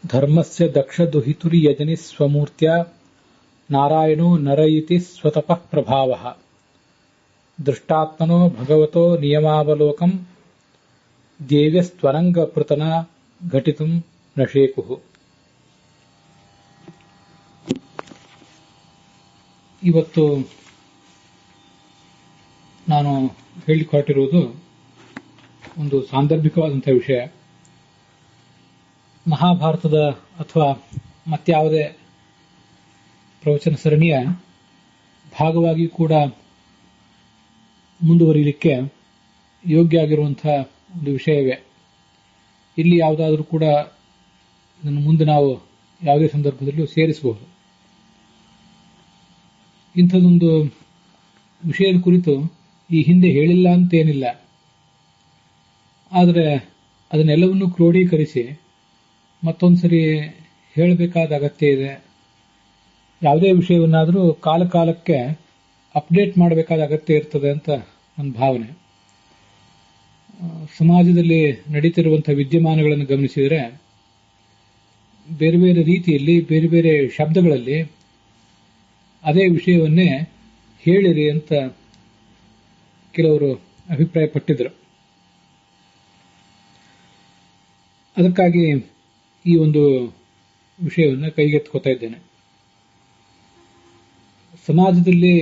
ಧರ್ಮಸ್ಯ ದಕ್ಷದುಹಿತುರಿ ಯಜನಿ ಸ್ವಮೂರ್ತ್ಯ ನಾರಾಯಣೋ ನರಯಿತಿ ಸ್ವತಪಃ ಪ್ರಭಾವಃ ದೃಷ್ಟಾತ್ಮನೋ ಭಗವತೋ ನಿಯಮಾವಲೋಕಂ ದೇವ್ಯಸ್ತ್ವರಂಗಪೃತನ ಘಟಿತುಂ ನಶೇಕುಃ. ಇವತ್ತು ನಾನು ಹೇಳಿಕ್ಕೆ ಹೊರಟಿರುವುದು ಒಂದು ಸಾಂದರ್ಭಿಕವಾದಂತಹ ವಿಷಯ. ಮಹಾಭಾರತದ ಅಥವಾ ಮತ್ಯಾವುದೇ ಪ್ರವಚನ ಸರಣಿಯ ಭಾಗವಾಗಿ ಕೂಡ ಮುಂದುವರಿಯಲಿಕ್ಕೆ ಯೋಗ್ಯ ಆಗಿರುವಂತಹ ಒಂದು ವಿಷಯವೇ. ಇಲ್ಲಿ ಯಾವುದಾದ್ರೂ ಕೂಡ ಇದನ್ನು ಮುಂದೆ ನಾವು ಯಾವುದೇ ಸಂದರ್ಭದಲ್ಲೂ ಸೇರಿಸಬಹುದು. ಇಂಥದೊಂದು ವಿಷಯದ ಕುರಿತು ಈ ಹಿಂದೆ ಹೇಳಿಲ್ಲ ಅಂತೇನಿಲ್ಲ, ಆದರೆ ಅದನ್ನೆಲ್ಲವನ್ನೂ ಕ್ರೋಢೀಕರಿಸಿ ಮತ್ತೊಂದ್ಸರಿ ಹೇಳಬೇಕಾದ ಅಗತ್ಯ ಇದೆ. ಯಾವುದೇ ವಿಷಯವನ್ನಾದರೂ ಕಾಲಕಾಲಕ್ಕೆ ಅಪ್ಡೇಟ್ ಮಾಡಬೇಕಾದ ಅಗತ್ಯ ಇರ್ತದೆ ಅಂತ ನನ್ನ ಭಾವನೆ. ಸಮಾಜದಲ್ಲಿ ನಡೀತಿರುವಂತಹ ವಿದ್ಯಮಾನಗಳನ್ನು ಗಮನಿಸಿದರೆ ಬೇರೆ ಬೇರೆ ರೀತಿಯಲ್ಲಿ ಬೇರೆ ಬೇರೆ ಶಬ್ದಗಳಲ್ಲಿ ಅದೇ ವಿಷಯವನ್ನೇ ಹೇಳಿರಿ ಅಂತ ಕೆಲವರು ಅಭಿಪ್ರಾಯಪಟ್ಟಿದ್ದರು. ಅದಕ್ಕಾಗಿ ಈ ಒಂದು ವಿಷಯವನ್ನು ಕೈಗೆತ್ತಿಕೊತಾ ಇದ್ದೇನೆ. ಸಮಾಜದಲ್ಲಿ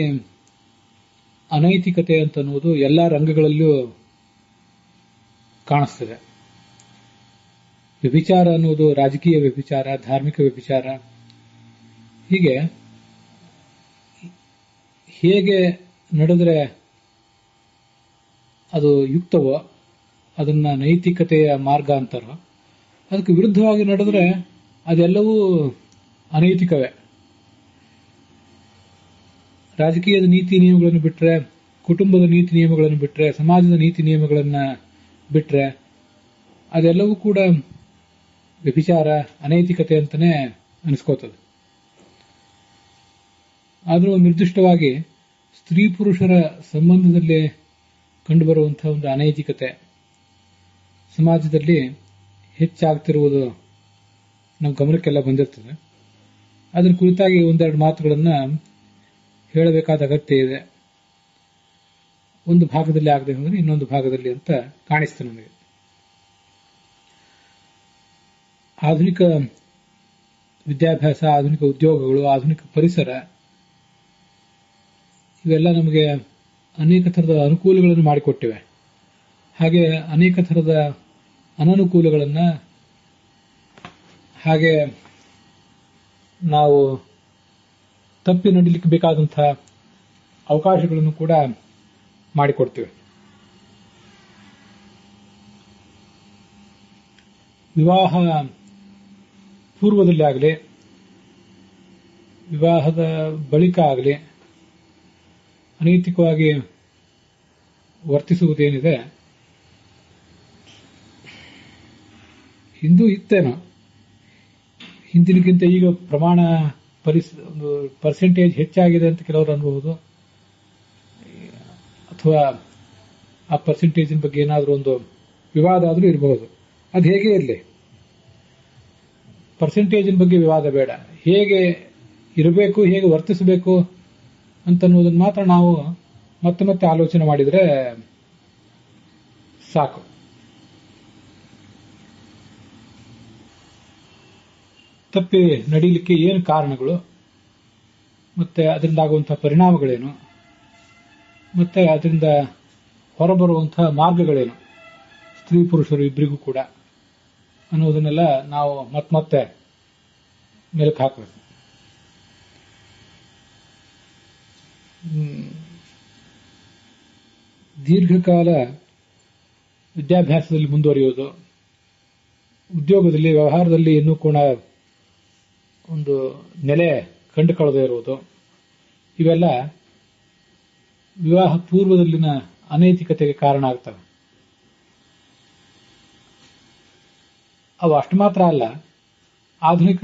ಅನೈತಿಕತೆ ಅಂತ ಅನ್ನುವುದು ಎಲ್ಲ ರಂಗಗಳಲ್ಲೂ ಕಾಣಿಸ್ತದೆ. ವ್ಯಭಿಚಾರ ಅನ್ನುವುದು ರಾಜಕೀಯ ವ್ಯಭಿಚಾರ, ಧಾರ್ಮಿಕ ವ್ಯಭಿಚಾರ, ಹೀಗೆ ಹೇಗೆ ನಡೆದರೆ ಅದು ಯುಕ್ತವೋ ಅದನ್ನ ನೈತಿಕತೆಯ ಮಾರ್ಗ ಅಂತಾರೋ, ಅದಕ್ಕೆ ವಿರುದ್ಧವಾಗಿ ನಡೆದರೆ ಅದೆಲ್ಲವೂ ಅನೈತಿಕವೇ. ರಾಜಕೀಯದ ನೀತಿ ನಿಯಮಗಳನ್ನು ಬಿಟ್ಟರೆ, ಕುಟುಂಬದ ನೀತಿ ನಿಯಮಗಳನ್ನು ಬಿಟ್ಟರೆ, ಸಮಾಜದ ನೀತಿ ನಿಯಮಗಳನ್ನು ಬಿಟ್ಟರೆ ಅದೆಲ್ಲವೂ ಕೂಡ ವ್ಯಭಿಚಾರ, ಅನೈತಿಕತೆ ಅಂತಾನೆ ಅನಿಸ್ಕೋತದೆ. ಆದರೂ ನಿರ್ದಿಷ್ಟವಾಗಿ ಸ್ತ್ರೀ ಪುರುಷರ ಸಂಬಂಧದಲ್ಲಿ ಕಂಡುಬರುವಂತಹ ಒಂದು ಅನೈತಿಕತೆ ಸಮಾಜದಲ್ಲಿ ಹೆಚ್ಚಾಗ್ತಿರುವುದು ನಮ್ಮ ಗಮನಕ್ಕೆಲ್ಲ ಬಂದಿರ್ತದೆ. ಅದರ ಕುರಿತಾಗಿ ಒಂದೆರಡು ಮಾತುಗಳನ್ನು ಹೇಳಬೇಕಾದ ಅಗತ್ಯ ಇದೆ. ಒಂದು ಭಾಗದಲ್ಲಿ ಆಗದೆ ಹೋದರೆ ಇನ್ನೊಂದು ಭಾಗದಲ್ಲಿ ಅಂತ ಕಾಣಿಸ್ತದೆ ನನಗೆ. ಆಧುನಿಕ ವಿದ್ಯಾಭ್ಯಾಸ, ಆಧುನಿಕ ಉದ್ಯೋಗಗಳು, ಆಧುನಿಕ ಪರಿಸರ ಇವೆಲ್ಲ ನಮಗೆ ಅನೇಕ ಥರದ ಅನುಕೂಲಗಳನ್ನು ಮಾಡಿಕೊಟ್ಟಿವೆ. ಹಾಗೆ ಅನೇಕ ಥರದ ಅನನುಕೂಲಗಳನ್ನು, ಹಾಗೆ ನಾವು ತಪ್ಪಿ ನಡೀಲಿಕ್ಕೆ ಬೇಕಾದಂತಹ ಅವಕಾಶಗಳನ್ನು ಕೂಡ ಮಾಡಿಕೊಡ್ತೇವೆ. ವಿವಾಹ ಪೂರ್ವದಲ್ಲಿ ಆಗಲಿ, ವಿವಾಹದ ಬಳಿಕ ಆಗಲಿ ಅನೈತಿಕವಾಗಿ ವರ್ತಿಸುವುದೇನಿದೆ, ಹಿಂದೂ ಇತ್ತೇನೋ, ಹಿಂದಿನಕ್ಕಿಂತ ಈಗ ಪ್ರಮಾಣ ಪರ್ಸೆಂಟೇಜ್ ಹೆಚ್ಚಾಗಿದೆ ಅಂತ ಕೆಲವರು ಅನ್ಬಹುದು, ಅಥವಾ ಆ ಪರ್ಸೆಂಟೇಜಿನ ಬಗ್ಗೆ ಏನಾದರೂ ಒಂದು ವಿವಾದ ಆದರೂ ಇರಬಹುದು. ಅದು ಹೇಗೆ ಇರಲಿ, ಪರ್ಸೆಂಟೇಜಿನ ಬಗ್ಗೆ ವಿವಾದ ಬೇಡ, ಹೇಗೆ ಇರಬೇಕು, ಹೇಗೆ ವರ್ತಿಸಬೇಕು ಅಂತನ್ನುವುದನ್ನು ಮಾತ್ರ ನಾವು ಮತ್ತೆ ಮತ್ತೆ ಆಲೋಚನೆ ಮಾಡಿದರೆ ಸಾಕು. ತಪ್ಪಿ ನಡೀಲಿಕ್ಕೆ ಏನು ಕಾರಣಗಳು, ಮತ್ತೆ ಅದರಿಂದಾಗುವಂತಹ ಪರಿಣಾಮಗಳೇನು, ಮತ್ತೆ ಅದರಿಂದ ಹೊರಬರುವಂತಹ ಮಾರ್ಗಗಳೇನು ಸ್ತ್ರೀ ಪುರುಷರು ಇಬ್ಬರಿಗೂ ಕೂಡ ಅನ್ನೋದನ್ನೆಲ್ಲ ನಾವು ಮತ್ತೆ ಮೆಲುಕು ಹಾಕಬೇಕು. ದೀರ್ಘಕಾಲ ವಿದ್ಯಾಭ್ಯಾಸದಲ್ಲಿ ಮುಂದುವರಿಯುವುದು, ಉದ್ಯೋಗದಲ್ಲಿ, ವ್ಯವಹಾರದಲ್ಲಿ ಇನ್ನೂ ಕೂಡ ಒಂದು ನೆಲೆ ಕಂಡುಕೊಳ್ಳದೇ ಇರುವುದು, ಇವೆಲ್ಲ ವಿವಾಹ ಪೂರ್ವದಲ್ಲಿನ ಅನೈತಿಕತೆಗೆ ಕಾರಣ ಆಗ್ತವೆ. ಅವು ಅಷ್ಟು ಮಾತ್ರ ಅಲ್ಲ, ಆಧುನಿಕ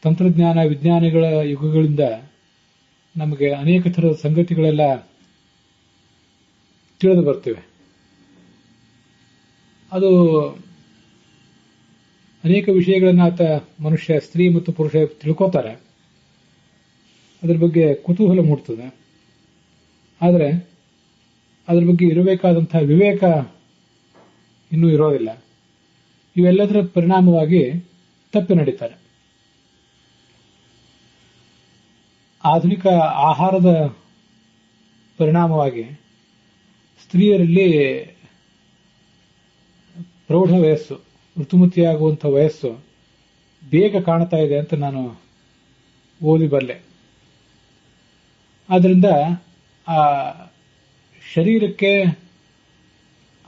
ತಂತ್ರಜ್ಞಾನ ವಿಜ್ಞಾನಗಳ ಯುಗಗಳಿಂದ ನಮಗೆ ಅನೇಕ ಥರದ ಸಂಗತಿಗಳೆಲ್ಲ ತಿಳಿದು ಬರ್ತಿವೆ. ಅದು ಅನೇಕ ವಿಷಯಗಳನ್ನು ಆತ ಮನುಷ್ಯ ಸ್ತ್ರೀ ಮತ್ತು ಪುರುಷ ತಿಳ್ಕೋತಾರೆ, ಅದರ ಬಗ್ಗೆ ಕುತೂಹಲ ಮೂಡ್ತದೆ. ಆದರೆ ಅದರ ಬಗ್ಗೆ ಇರಬೇಕಾದಂತಹ ವಿವೇಕ ಇನ್ನೂ ಇರೋದಿಲ್ಲ. ಇವೆಲ್ಲದರ ಪರಿಣಾಮವಾಗಿ ತಪ್ಪಿ ನಡೀತಾರೆ. ಆಧುನಿಕ ಆಹಾರದ ಪರಿಣಾಮವಾಗಿ ಸ್ತ್ರೀಯರಲ್ಲಿ ಪ್ರೌಢ ವಯಸ್ಸು, ಋತುಮತಿಯಾಗುವಂಥ ವಯಸ್ಸು ಬೇಗ ಕಾಣ್ತಾ ಇದೆ ಅಂತ ನಾನು ಓದಿ ಬಲ್ಲೆ. ಆದ್ದರಿಂದ ಆ ಶರೀರಕ್ಕೆ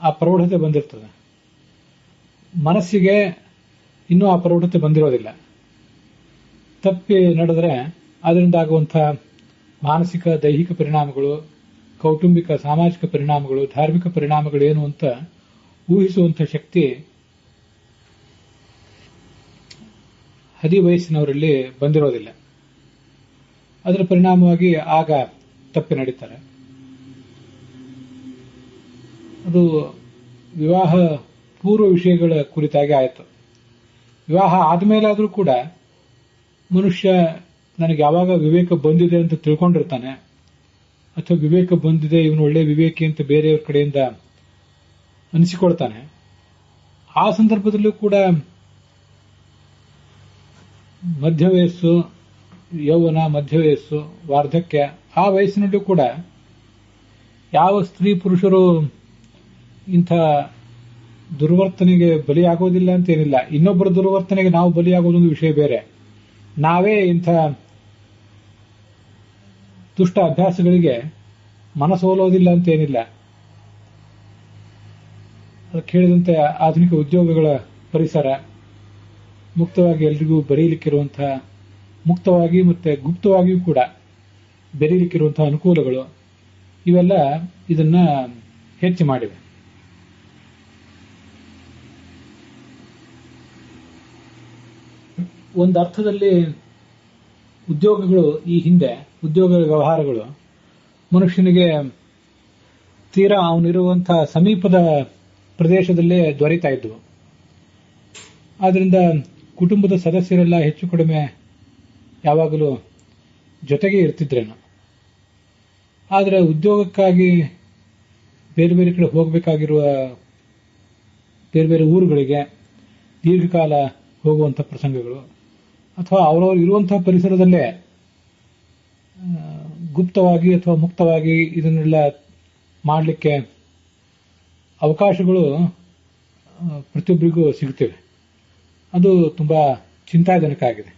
ಆ ಪ್ರೌಢತೆ ಬಂದಿರ್ತದೆ, ಮನಸ್ಸಿಗೆ ಇನ್ನೂ ಆ ಪ್ರೌಢತೆ ಬಂದಿರೋದಿಲ್ಲ. ತಪ್ಪಿ ನಡೆದರೆ ಅದರಿಂದ ಆಗುವಂಥ ಮಾನಸಿಕ ದೈಹಿಕ ಪರಿಣಾಮಗಳು, ಕೌಟುಂಬಿಕ ಸಾಮಾಜಿಕ ಪರಿಣಾಮಗಳು, ಧಾರ್ಮಿಕ ಪರಿಣಾಮಗಳೇನು ಅಂತ ಊಹಿಸುವಂಥ ಶಕ್ತಿ ಹದಿ ವಯಸ್ಸಿನವರಲ್ಲಿ ಬಂದಿರೋದಿಲ್ಲ. ಅದರ ಪರಿಣಾಮವಾಗಿ ಆಗ ತಪ್ಪಿ ನಡೀತಾರೆ. ಅದು ವಿವಾಹ ಪೂರ್ವ ವಿಷಯಗಳ ಕುರಿತಾಗಿ ಆಯಿತು. ವಿವಾಹ ಆದಮೇಲಾದರೂ ಕೂಡ ಮನುಷ್ಯ ನನಗೆ ಯಾವಾಗ ವಿವೇಕ ಬಂದಿದೆ ಅಂತ ತಿಳ್ಕೊಂಡಿರ್ತಾನೆ, ಅಥವಾ ವಿವೇಕ ಬಂದಿದೆ, ಇವನು ಒಳ್ಳೆ ವಿವೇಕಿ ಅಂತ ಬೇರೆಯವ್ರ ಕಡೆಯಿಂದ ಅನಿಸಿಕೊಳ್ತಾನೆ. ಆ ಸಂದರ್ಭದಲ್ಲೂ ಕೂಡ ಮಧ್ಯ ವಯಸ್ಸು, ಯೌವನ, ಮಧ್ಯ ವಯಸ್ಸು, ವಾರ್ಧಕ್ಯ, ಆ ವಯಸ್ಸಿನಲ್ಲೂ ಕೂಡ ಯಾವ ಸ್ತ್ರೀ ಪುರುಷರು ಇಂಥ ದುರ್ವರ್ತನೆಗೆ ಬಲಿಯಾಗೋದಿಲ್ಲ ಅಂತೇನಿಲ್ಲ. ಇನ್ನೊಬ್ಬರ ದುರ್ವರ್ತನೆಗೆ ನಾವು ಬಲಿಯಾಗೋದೊಂದು ವಿಷಯ ಬೇರೆ. ನಾವೇ ಇಂಥ ದುಷ್ಟ ಅಭ್ಯಾಸಗಳಿಗೆ ಮನಸೋಲೋದಿಲ್ಲ ಅಂತೇನಿಲ್ಲ. ಅದಕ್ಕೆ ಹೇಳಿದಂತೆ ಆಧುನಿಕ ಉದ್ಯೋಗಗಳ ಪರಿಸರ, ಮುಕ್ತವಾಗಿ ಎಲ್ರಿಗೂ ಬರೀಲಿಕ್ಕಿರುವಂತಹ, ಮುಕ್ತವಾಗಿ ಮತ್ತೆ ಗುಪ್ತವಾಗಿಯೂ ಕೂಡ ಬೆರೀಲಿಕ್ಕಿರುವಂತಹ ಅನುಕೂಲಗಳು, ಇವೆಲ್ಲ ಇದನ್ನ ಹೆಚ್ಚು ಮಾಡಿವೆ. ಒಂದು ಅರ್ಥದಲ್ಲಿ ಉದ್ಯೋಗಗಳು, ಈ ಹಿಂದೆ ಉದ್ಯೋಗ ವ್ಯವಹಾರಗಳು ಮನುಷ್ಯನಿಗೆ ತೀರಾ ಅವನಿರುವಂತಹ ಸಮೀಪದ ಪ್ರದೇಶದಲ್ಲೇ ದೊರೀತಾ ಇದ್ವು. ಆದ್ರಿಂದ ಕುಟುಂಬದ ಸದಸ್ಯರೆಲ್ಲ ಹೆಚ್ಚು ಕಡಿಮೆ ಯಾವಾಗಲೂ ಜೊತೆಗೆ ಇರ್ತಿದ್ರೇನು. ಆದರೆ ಉದ್ಯೋಗಕ್ಕಾಗಿ ಬೇರೆ ಬೇರೆ ಕಡೆ ಹೋಗಬೇಕಾಗಿರುವ ಬೇರೆ ಬೇರೆ ಊರುಗಳಿಗೆ ದೀರ್ಘಕಾಲ ಹೋಗುವಂಥ ಪ್ರಸಂಗಗಳು, ಅಥವಾ ಅವರವರು ಇರುವಂತಹ ಪರಿಸರದಲ್ಲೇ ಗುಪ್ತವಾಗಿ ಅಥವಾ ಮುಕ್ತವಾಗಿ ಇದನ್ನೆಲ್ಲ ಮಾಡಲಿಕ್ಕೆ ಅವಕಾಶಗಳು ಪ್ರತಿಯೊಬ್ಬರಿಗೂ ಸಿಗುತ್ತಿವೆ. ಅದು ತುಂಬಾ ಚಿಂತಾಜನಕ ಆಗಿದೆ.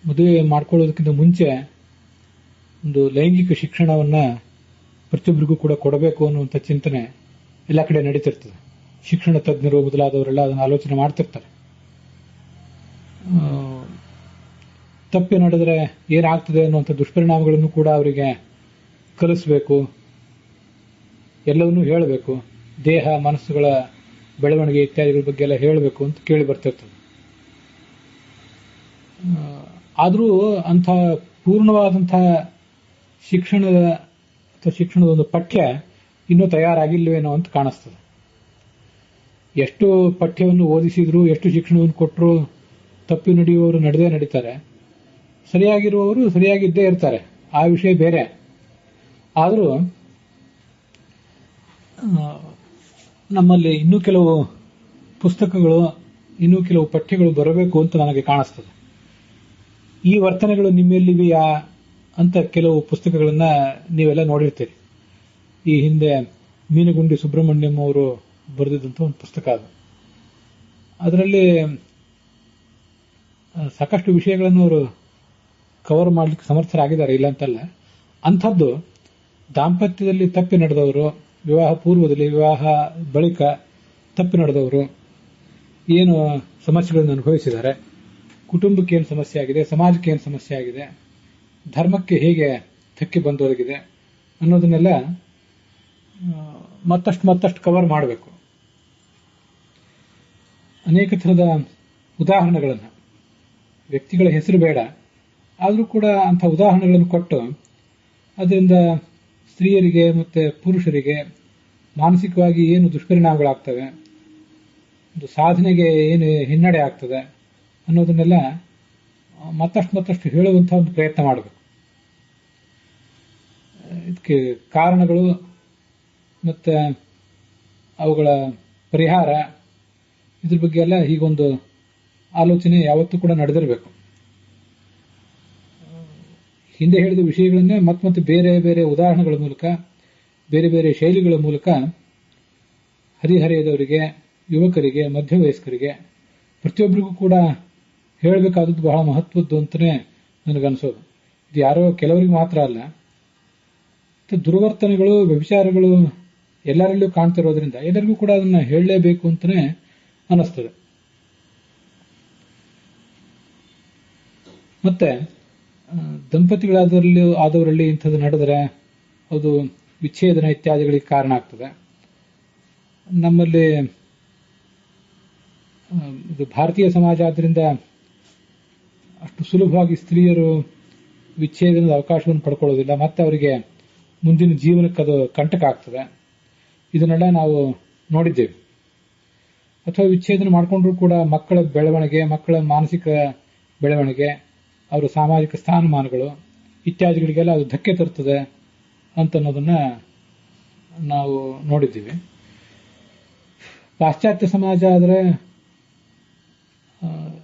ಮದುವೆ ಮಾಡ್ಕೊಳ್ಳೋದಕ್ಕಿಂತ ಮುಂಚೆ ಒಂದು ಲೈಂಗಿಕ ಶಿಕ್ಷಣವನ್ನ ಪ್ರತಿಯೊಬ್ಬರಿಗೂ ಕೂಡ ಕೊಡಬೇಕು ಅನ್ನುವಂಥ ಚಿಂತನೆ ಎಲ್ಲ ಕಡೆ ನಡೀತಿರ್ತದೆ. ಶಿಕ್ಷಣ ತಜ್ಞರು ಮೊದಲಾದವರೆಲ್ಲ ಅದನ್ನು ಆಲೋಚನೆ ಮಾಡ್ತಿರ್ತಾರೆ. ತಪ್ಪಿ ನಡೆದರೆ ಏನಾಗ್ತದೆ ಅನ್ನುವಂಥ ದುಷ್ಪರಿಣಾಮಗಳನ್ನು ಕೂಡ ಅವರಿಗೆ ಕಲಿಸಬೇಕು, ಎಲ್ಲವನ್ನೂ ಹೇಳಬೇಕು. ದೇಹ ಮನಸ್ಸುಗಳ ಬೆಳವಣಿಗೆ ಇತ್ಯಾದಿಗಳ ಬಗ್ಗೆ ಎಲ್ಲ ಹೇಳಬೇಕು ಅಂತ ಕೇಳಿ ಬರ್ತಿರ್ತದೆ. ಆದರೂ ಅಂಥ ಪೂರ್ಣವಾದಂತಹ ಶಿಕ್ಷಣದ ಅಥವಾ ಶಿಕ್ಷಣದ ಒಂದು ಪಠ್ಯ ಇನ್ನೂ ತಯಾರಾಗಿಲ್ವೇನೋ ಅಂತ ಕಾಣಿಸ್ತದೆ. ಎಷ್ಟು ಪಠ್ಯವನ್ನು ಓದಿಸಿದ್ರು, ಎಷ್ಟು ಶಿಕ್ಷಣವನ್ನು ಕೊಟ್ಟರು ತಪ್ಪಿ ನಡೆಯುವವರು ನಡೆದೇ ನಡೀತಾರೆ, ಸರಿಯಾಗಿರುವವರು ಸರಿಯಾಗಿದ್ದೇ ಇರ್ತಾರೆ. ಆ ವಿಷಯ ಬೇರೆ. ಆದರೂ ನಮ್ಮಲ್ಲಿ ಇನ್ನೂ ಕೆಲವು ಪುಸ್ತಕಗಳು, ಇನ್ನೂ ಕೆಲವು ಪಠ್ಯಗಳು ಬರಬೇಕು ಅಂತ ನನಗೆ ಕಾಣಿಸ್ತದೆ. ಈ ವರ್ತನೆಗಳು ನಿಮ್ಮೆಲ್ಲಿವೆಯಾ ಅಂತ ಕೆಲವು ಪುಸ್ತಕಗಳನ್ನ ನೀವೆಲ್ಲ ನೋಡಿರ್ತೀರಿ. ಈ ಹಿಂದೆ ಮೀನಗುಂಡಿ ಸುಬ್ರಹ್ಮಣ್ಯಂ ಅವರು ಬರೆದಿದ್ದಂಥ ಒಂದು ಪುಸ್ತಕ ಅದು. ಅದರಲ್ಲಿ ಸಾಕಷ್ಟು ವಿಷಯಗಳನ್ನು ಅವರು ಕವರ್ ಮಾಡಲಿಕ್ಕೆ ಸಮರ್ಥರಾಗಿದ್ದಾರೆ, ಇಲ್ಲ ಅಂತಲ್ಲ. ಅಂಥದ್ದು ದಾಂಪತ್ಯದಲ್ಲಿ ತಪ್ಪಿ ನಡೆದವರು, ವಿವಾಹ ಪೂರ್ವದಲ್ಲಿ, ವಿವಾಹ ಬಳಿಕ ತಪ್ಪಿ ನಡೆದವರು ಏನು ಸಮಸ್ಯೆಗಳನ್ನು ಅನುಭವಿಸಿದ್ದಾರೆ, ಕುಟುಂಬಕ್ಕೆ ಏನು ಸಮಸ್ಯೆ ಆಗಿದೆ, ಸಮಾಜಕ್ಕೆ ಏನು ಸಮಸ್ಯೆ ಆಗಿದೆ, ಧರ್ಮಕ್ಕೆ ಹೇಗೆ ಧಕ್ಕೆ ಬಂದೊದಗಿದೆ ಅನ್ನೋದನ್ನೆಲ್ಲ ಮತ್ತಷ್ಟು ಕವರ್ ಮಾಡಬೇಕು. ಅನೇಕ ಥರದ ಉದಾಹರಣೆಗಳನ್ನು, ವ್ಯಕ್ತಿಗಳ ಹೆಸರು ಬೇಡ, ಆದರೂ ಕೂಡ ಅಂಥ ಉದಾಹರಣೆಗಳನ್ನು ಕೊಟ್ಟು ಅದರಿಂದ ಸ್ತ್ರೀಯರಿಗೆ ಮತ್ತು ಪುರುಷರಿಗೆ ಮಾನಸಿಕವಾಗಿ ಏನು ದುಷ್ಪರಿಣಾಮಗಳಾಗ್ತವೆ, ಒಂದು ಸಾಧನೆಗೆ ಏನು ಹಿನ್ನಡೆ ಆಗ್ತದೆ ಅನ್ನೋದನ್ನೆಲ್ಲ ಮತ್ತಷ್ಟು ಹೇಳುವಂತಹ ಒಂದು ಪ್ರಯತ್ನ ಮಾಡಬೇಕು. ಇದಕ್ಕೆ ಕಾರಣಗಳು ಮತ್ತೆ ಅವುಗಳ ಪರಿಹಾರ, ಇದ್ರ ಬಗ್ಗೆ ಎಲ್ಲ ಹೀಗೊಂದು ಆಲೋಚನೆ ಯಾವತ್ತೂ ಕೂಡ ನಡೆದಿರಬೇಕು. ಹಿಂದೆ ಹೇಳಿದ ವಿಷಯಗಳನ್ನೇ ಮತ್ತೆ ಬೇರೆ ಬೇರೆ ಉದಾಹರಣೆಗಳ ಮೂಲಕ, ಬೇರೆ ಬೇರೆ ಶೈಲಿಗಳ ಮೂಲಕ ಹದಿಹರೆಯದವರಿಗೆ, ಯುವಕರಿಗೆ, ಮಧ್ಯವಯಸ್ಕರಿಗೆ ಪ್ರತಿಯೊಬ್ಬರಿಗೂ ಕೂಡ ಹೇಳಬೇಕಾದದ್ದು ಬಹಳ ಮಹತ್ವದ್ದು ಅಂತಲೇ ನನಗನ್ಸೋದು. ಇದು ಯಾರೋ ಕೆಲವರಿಗೆ ಮಾತ್ರ ಅಲ್ಲ, ದುರ್ವರ್ತನೆಗಳು, ವ್ಯಭಿಚಾರಗಳು ಎಲ್ಲರಲ್ಲೂ ಕಾಣ್ತಿರೋದ್ರಿಂದ ಎಲ್ಲರಿಗೂ ಕೂಡ ಅದನ್ನ ಹೇಳಲೇಬೇಕು ಅಂತಲೇ ಅನಿಸ್ತದೆ. ಮತ್ತೆ ಆದವರಲ್ಲಿ ಇಂಥದ್ದು ನಡೆದರೆ ಅದು ವಿಚ್ಛೇದನ ಇತ್ಯಾದಿಗಳಿಗೆ ಕಾರಣ ಆಗ್ತದೆ. ನಮ್ಮಲ್ಲಿ ಇದು ಭಾರತೀಯ ಸಮಾಜ ಆದ್ರಿಂದ ಅಷ್ಟು ಸುಲಭವಾಗಿ ಸ್ತ್ರೀಯರು ವಿಚ್ಛೇದನದ ಅವಕಾಶವನ್ನು ಪಡ್ಕೊಳ್ಳೋದಿಲ್ಲ, ಮತ್ತೆ ಅವರಿಗೆ ಮುಂದಿನ ಜೀವನಕ್ಕೆ ಅದು ಕಂಟಕ ಆಗ್ತದೆ. ಇದನ್ನೆಲ್ಲ ನಾವು ನೋಡಿದ್ದೇವೆ. ಅಥವಾ ವಿಚ್ಛೇದನ ಮಾಡಿಕೊಂಡ್ರೂ ಕೂಡ ಮಕ್ಕಳ ಬೆಳವಣಿಗೆ, ಮಕ್ಕಳ ಮಾನಸಿಕ ಬೆಳವಣಿಗೆ, ಅವರ ಸಾಮಾಜಿಕ ಸ್ಥಾನಮಾನಗಳು ಇತ್ಯಾದಿಗಳಿಗೆಲ್ಲ ಅದು ಧಕ್ಕೆ ತರ್ತದೆ ಅಂತನ್ನೋದನ್ನ ನಾವು ನೋಡಿದ್ದೀವಿ. ಪಾಶ್ಚಾತ್ಯ ಸಮಾಜ ಆದರೆ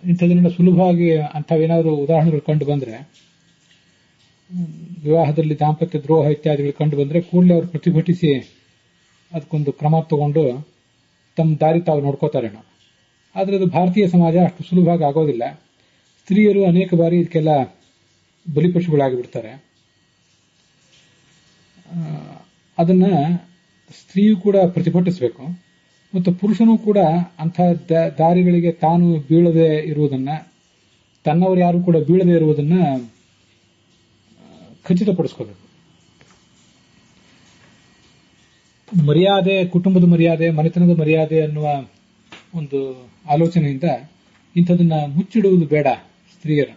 ಇಂಥದನ್ನೆಲ್ಲ ಸುಲಭವಾಗಿ ಅಂಥವೇನಾದರೂ ಉದಾಹರಣೆಗಳು ಕಂಡು ಬಂದ್ರೆ, ವಿವಾಹದಲ್ಲಿ ದಾಂಪತ್ಯ ದ್ರೋಹ ಇತ್ಯಾದಿಗಳು ಕಂಡು ಬಂದ್ರೆ ಕೂಡಲೇ ಅವರು ಪ್ರತಿಭಟಿಸಿ ಅದಕ್ಕೊಂದು ಕ್ರಮ ತಗೊಂಡು ತಮ್ಮ ದಾರಿ ತಾವು ನೋಡ್ಕೋತಾರೇನೋ. ಆದರೆ ಅದು ಭಾರತೀಯ ಸಮಾಜ ಅಷ್ಟು ಸುಲಭವಾಗಿ ಆಗೋದಿಲ್ಲ. ಸ್ತ್ರೀಯರು ಅನೇಕ ಬಾರಿ ಇದಕ್ಕೆಲ್ಲ ಬಲಿಪಶುಗಳಾಗಿ ಬಿಡ್ತಾರೆ. ಅದನ್ನ ಸ್ತ್ರೀಯು ಕೂಡ ಪ್ರತಿಭಟಿಸಬೇಕು, ಮತ್ತು ಪುರುಷನೂ ಕೂಡ ಅಂಥ ದಾರಿಗಳಿಗೆ ತಾನು ಬೀಳದೆ ಇರುವುದನ್ನ, ತನ್ನವರು ಯಾರು ಕೂಡ ಬೀಳದೆ ಇರುವುದನ್ನ ಖಚಿತಪಡಿಸ್ಕೋಬೇಕು. ಮರ್ಯಾದೆ, ಕುಟುಂಬದ ಮರ್ಯಾದೆ, ಮನೆತನದ ಮರ್ಯಾದೆ ಅನ್ನುವ ಒಂದು ಆಲೋಚನೆಯಿಂದ ಇಂಥದನ್ನ ಮುಚ್ಚಿಡುವುದು ಬೇಡ. ಸ್ತ್ರೀಯರ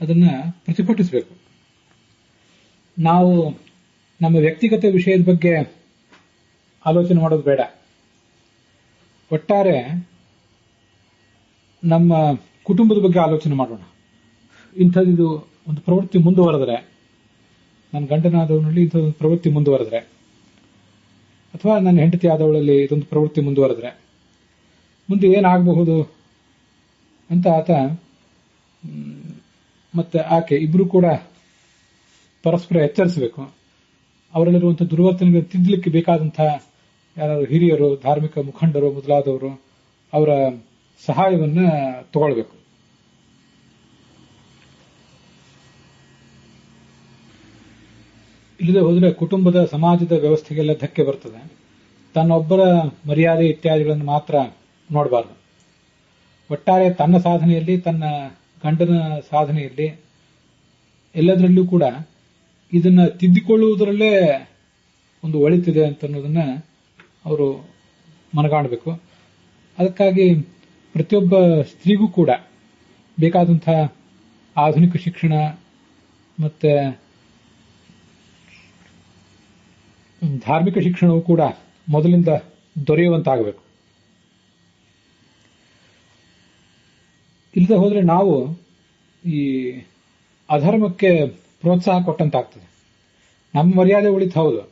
ಅದನ್ನ ಪ್ರತಿಭಟಿಸಬೇಕು. ನಾವು ನಮ್ಮ ವ್ಯಕ್ತಿಗತ ವಿಷಯದ ಬಗ್ಗೆ ಆಲೋಚನೆ ಮಾಡೋದು ಬೇಡ. ಒಟ್ಟಾರೆ ನಮ್ಮ ಕುಟುಂಬದ ಬಗ್ಗೆ ಆಲೋಚನೆ ಮಾಡೋಣ. ಇಂಥದ್ದು ಒಂದು ಪ್ರವೃತ್ತಿ ಮುಂದುವರೆದ್ರೆ, ನನ್ನ ಗಂಡನಾದವನಲ್ಲಿ ಇಂಥದೊಂದು ಪ್ರವೃತ್ತಿ ಮುಂದುವರೆದ್ರೆ, ಅಥವಾ ನನ್ನ ಹೆಂಡತಿ ಆದವಳಲ್ಲಿ ಇದೊಂದು ಪ್ರವೃತ್ತಿ ಮುಂದುವರೆದ್ರೆ ಮುಂದೆ ಏನಾಗಬಹುದು ಅಂತ ಆತ ಮತ್ತೆ ಆಕೆ ಇಬ್ರು ಕೂಡ ಪರಸ್ಪರ ಎಚ್ಚರಿಸಬೇಕು. ಅವರಲ್ಲಿರುವಂತಹ ದುರ್ವರ್ತನೆಗಳನ್ನು ತಿದ್ದಲಿಕ್ಕೆ ಬೇಕಾದಂತಹ ಯಾರು ಹಿರಿಯರು, ಧಾರ್ಮಿಕ ಮುಖಂಡರು ಮೊದಲಾದವರು ಅವರ ಸಹಾಯವನ್ನ ತಗೊಳ್ಬೇಕು. ಇಲ್ಲದೆ ಹೋದ್ರೆ ಕುಟುಂಬದ, ಸಮಾಜದ ವ್ಯವಸ್ಥೆಗೆಲ್ಲ ಧಕ್ಕೆ ಬರ್ತದೆ. ತನ್ನೊಬ್ಬರ ಮರ್ಯಾದೆ ಇತ್ಯಾದಿಗಳನ್ನು ಮಾತ್ರ ನೋಡಬಾರದು. ಒಟ್ಟಾರೆ ತನ್ನ ಸಾಧನೆಯಲ್ಲಿ, ತನ್ನ ಗಂಡನ ಸಾಧನೆಯಲ್ಲಿ ಎಲ್ಲದರಲ್ಲೂ ಕೂಡ ಇದನ್ನ ತಿದ್ದಿಕೊಳ್ಳುವುದರಲ್ಲೇ ಒಂದು ಒಳಿತಿದೆ ಅಂತನ್ನೋದನ್ನ ಅವರು ಮನಗಾಣಬೇಕು. ಅದಕ್ಕಾಗಿ ಪ್ರತಿಯೊಬ್ಬ ಸ್ತ್ರೀಗೂ ಕೂಡ ಬೇಕಾದಂತಹ ಆಧುನಿಕ ಶಿಕ್ಷಣ ಮತ್ತೆ ಧಾರ್ಮಿಕ ಶಿಕ್ಷಣವೂ ಕೂಡ ಮೊದಲಿಂದ ದೊರೆಯುವಂತಾಗಬೇಕು. ಇಲ್ಲದೆ ಹೋದ್ರೆ ನಾವು ಈ ಅಧರ್ಮಕ್ಕೆ ಪ್ರೋತ್ಸಾಹ ಕೊಟ್ಟಂತಾಗ್ತದೆ. ನಮ್ಮ ಮರ್ಯಾದೆ ಉಳಿತು ಹೌದು,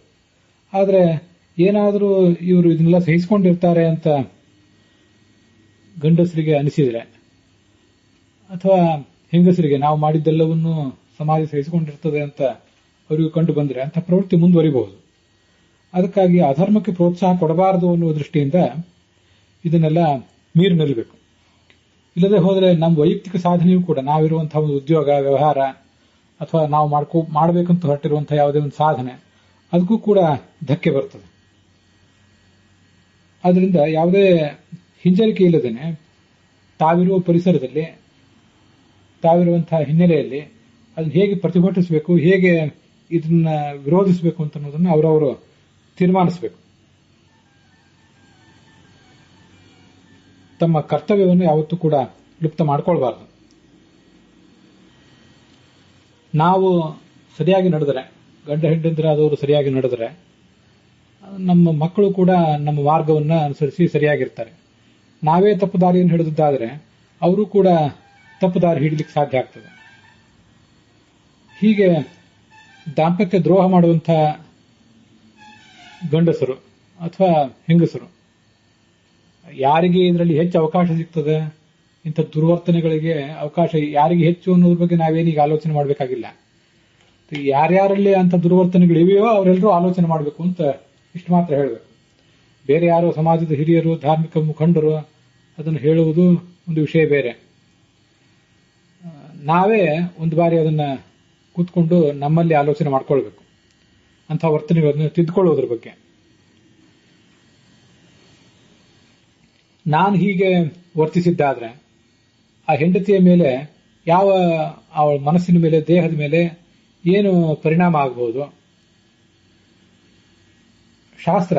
ಆದರೆ ಏನಾದರೂ ಇವರು ಇದನ್ನೆಲ್ಲ ಸಹಿಸಿಕೊಂಡಿರ್ತಾರೆ ಅಂತ ಗಂಡಸರಿಗೆ ಅನಿಸಿದ್ರೆ, ಅಥವಾ ಹೆಂಗಸರಿಗೆ ನಾವು ಮಾಡಿದ್ದೆಲ್ಲವನ್ನೂ ಸಮಾಜ ಸಹಿಸಿಕೊಂಡಿರ್ತದೆ ಅಂತ ಅವರಿಗೂ ಕಂಡು ಬಂದ್ರೆ ಅಂತ ಪ್ರವೃತ್ತಿ ಮುಂದುವರಿಬಹುದು. ಅದಕ್ಕಾಗಿ ಅಧರ್ಮಕ್ಕೆ ಪ್ರೋತ್ಸಾಹ ಕೊಡಬಾರದು ಅನ್ನುವ ದೃಷ್ಟಿಯಿಂದ ಇದನ್ನೆಲ್ಲ ಮೀರಿ ನಿಲ್ಲಬೇಕು. ಇಲ್ಲದೆ ಹೋದರೆ ನಮ್ಮ ವೈಯಕ್ತಿಕ ಸಾಧನೆಯೂ ಕೂಡ, ನಾವಿರುವಂತಹ ಒಂದು ಉದ್ಯೋಗ, ವ್ಯವಹಾರ, ಅಥವಾ ನಾವು ಮಾಡಬೇಕಂತ ಹೊರಟಿರುವಂತಹ ಯಾವುದೇ ಒಂದು ಸಾಧನೆ, ಅದಕ್ಕೂ ಕೂಡ ಧಕ್ಕೆ ಬರ್ತದೆ. ಆದ್ರಿಂದ ಯಾವುದೇ ಹಿಂಜರಿಕೆ ಇಲ್ಲದೇನೆ ತಾವಿರುವ ಪರಿಸರದಲ್ಲಿ, ತಾವಿರುವಂತಹ ಹಿನ್ನೆಲೆಯಲ್ಲಿ ಅದನ್ನ ಹೇಗೆ ಪ್ರತಿಭಟಿಸಬೇಕು, ಹೇಗೆ ಇದನ್ನ ವಿರೋಧಿಸಬೇಕು ಅಂತ ಅನ್ನೋದನ್ನ ಅವರವರು ತೀರ್ಮಾನಿಸಬೇಕು. ತಮ್ಮ ಕರ್ತವ್ಯವನ್ನು ಯಾವತ್ತೂ ಕೂಡ ಲುಪ್ತ ಮಾಡ್ಕೊಳ್ಬಾರ್ದು. ನಾವು ಸರಿಯಾಗಿ ನಡೆದರೆ, ಗಂಡ ಹೆಂಡಂದಿರಾದವರು ಸರಿಯಾಗಿ ನಡೆದರೆ ನಮ್ಮ ಮಕ್ಕಳು ಕೂಡ ನಮ್ಮ ಮಾರ್ಗವನ್ನು ಅನುಸರಿಸಿ ಸರಿಯಾಗಿರ್ತಾರೆ. ನಾವೇ ತಪ್ಪು ದಾರಿಯನ್ನು ಹಿಡಿದಿದ್ದಾದರೆ ಅವರು ಕೂಡ ತಪ್ಪು ದಾರಿ ಹಿಡಿಲಿಕ್ಕೆ ಸಾಧ್ಯ ಆಗ್ತದೆ. ಹೀಗೆ ದಾಂಪತ್ಯ ದ್ರೋಹ ಮಾಡುವಂಥ ಗಂಡಸರು ಅಥವಾ ಹೆಂಗಸರು ಯಾರಿಗೆ ಇದರಲ್ಲಿ ಹೆಚ್ಚು ಅವಕಾಶ ಸಿಗ್ತದೆ, ಇಂಥ ದುರ್ವರ್ತನೆಗಳಿಗೆ ಅವಕಾಶ ಯಾರಿಗೆ ಹೆಚ್ಚು ಅನ್ನೋದ್ರ ಬಗ್ಗೆ ನಾವೇನೀಗ ಆಲೋಚನೆ ಮಾಡಬೇಕಾಗಿಲ್ಲ. ಯಾರ್ಯಾರಲ್ಲಿ ಅಂತ ದುರ್ವರ್ತನೆಗಳಿವೆಯೋ ಅವರೆಲ್ಲರೂ ಆಲೋಚನೆ ಮಾಡಬೇಕು ಅಂತ ಇಷ್ಟು ಮಾತ್ರ ಹೇಳಬೇಕು. ಬೇರೆ ಯಾರೋ ಸಮಾಜದ ಹಿರಿಯರು, ಧಾರ್ಮಿಕ ಮುಖಂಡರು ಅದನ್ನು ಹೇಳುವುದು ಒಂದು ವಿಷಯ ಬೇರೆ. ನಾವೇ ಒಂದು ಬಾರಿ ಅದನ್ನ ಕೂತ್ಕೊಂಡು ನಮ್ಮಲ್ಲಿ ಆಲೋಚನೆ ಮಾಡ್ಕೊಳ್ಬೇಕು, ಅಂಥ ವರ್ತನೆಗಳನ್ನು ತಿದ್ದುಕೊಳ್ಳೋದ್ರ ಬಗ್ಗೆ. ನಾನು ಹೀಗೆ ವರ್ತಿಸಿದ್ದಾದ್ರೆ ಆ ಹೆಂಡತಿಯ ಮೇಲೆ ಯಾವ, ಅವಳ ಮನಸ್ಸಿನ ಮೇಲೆ, ದೇಹದ ಮೇಲೆ ಏನು ಪರಿಣಾಮ ಆಗಬಹುದು? ಶಾಸ್ತ್ರ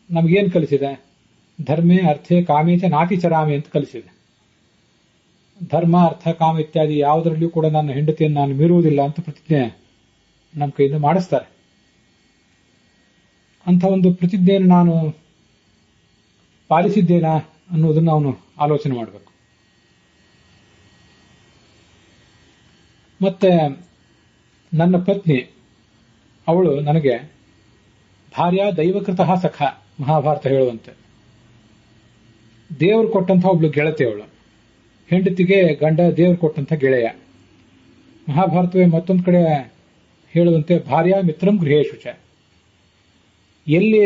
ನಮಗೇನು ಕಲಿಸಿದೆ? ಧರ್ಮೇ ಅರ್ಥೇ ಕಾಮೇಚ ನಾತಿಚರಾಮಿ ಅಂತ ಕಲಿಸಿದೆ. ಧರ್ಮ, ಅರ್ಥ, ಕಾಮ ಇತ್ಯಾದಿ ಯಾವುದರಲ್ಲಿಯೂ ಕೂಡ ನನ್ನ ಹೆಂಡತಿಯನ್ನು ನಾನು ಮೀರುವುದಿಲ್ಲ ಅಂತ ಪ್ರತಿಜ್ಞೆ ನಮ್ಮ ಕೈಯಿಂದ ಮಾಡಿಸ್ತಾರೆ. ಅಂಥ ಒಂದು ಪ್ರತಿಜ್ಞೆಯನ್ನು ನಾನು ಪಾಲಿಸಿದ್ದೇನಾ ಅನ್ನೋದನ್ನು ಅವನು ಆಲೋಚನೆ ಮಾಡಬೇಕು. ಮತ್ತೆ ನನ್ನ ಪತ್ನಿ, ಅವಳು ನನಗೆ ಭಾರ್ಯ ದೈವಕೃತಃ ಸಖ, ಮಹಾಭಾರತ ಹೇಳುವಂತೆ ದೇವರು ಕೊಟ್ಟಂಥ ಒಬ್ಳು ಗೆಳತಿ ಅವಳು. ಹೆಂಡತಿಗೆ ಗಂಡ ದೇವರು ಕೊಟ್ಟಂಥ ಗೆಳೆಯ. ಮಹಾಭಾರತವೇ ಮತ್ತೊಂದು ಕಡೆ ಹೇಳುವಂತೆ ಭಾರ್ಯ ಮಿತ್ರಂ ಗೃಹೇಶು ಚ. ಎಲ್ಲಿ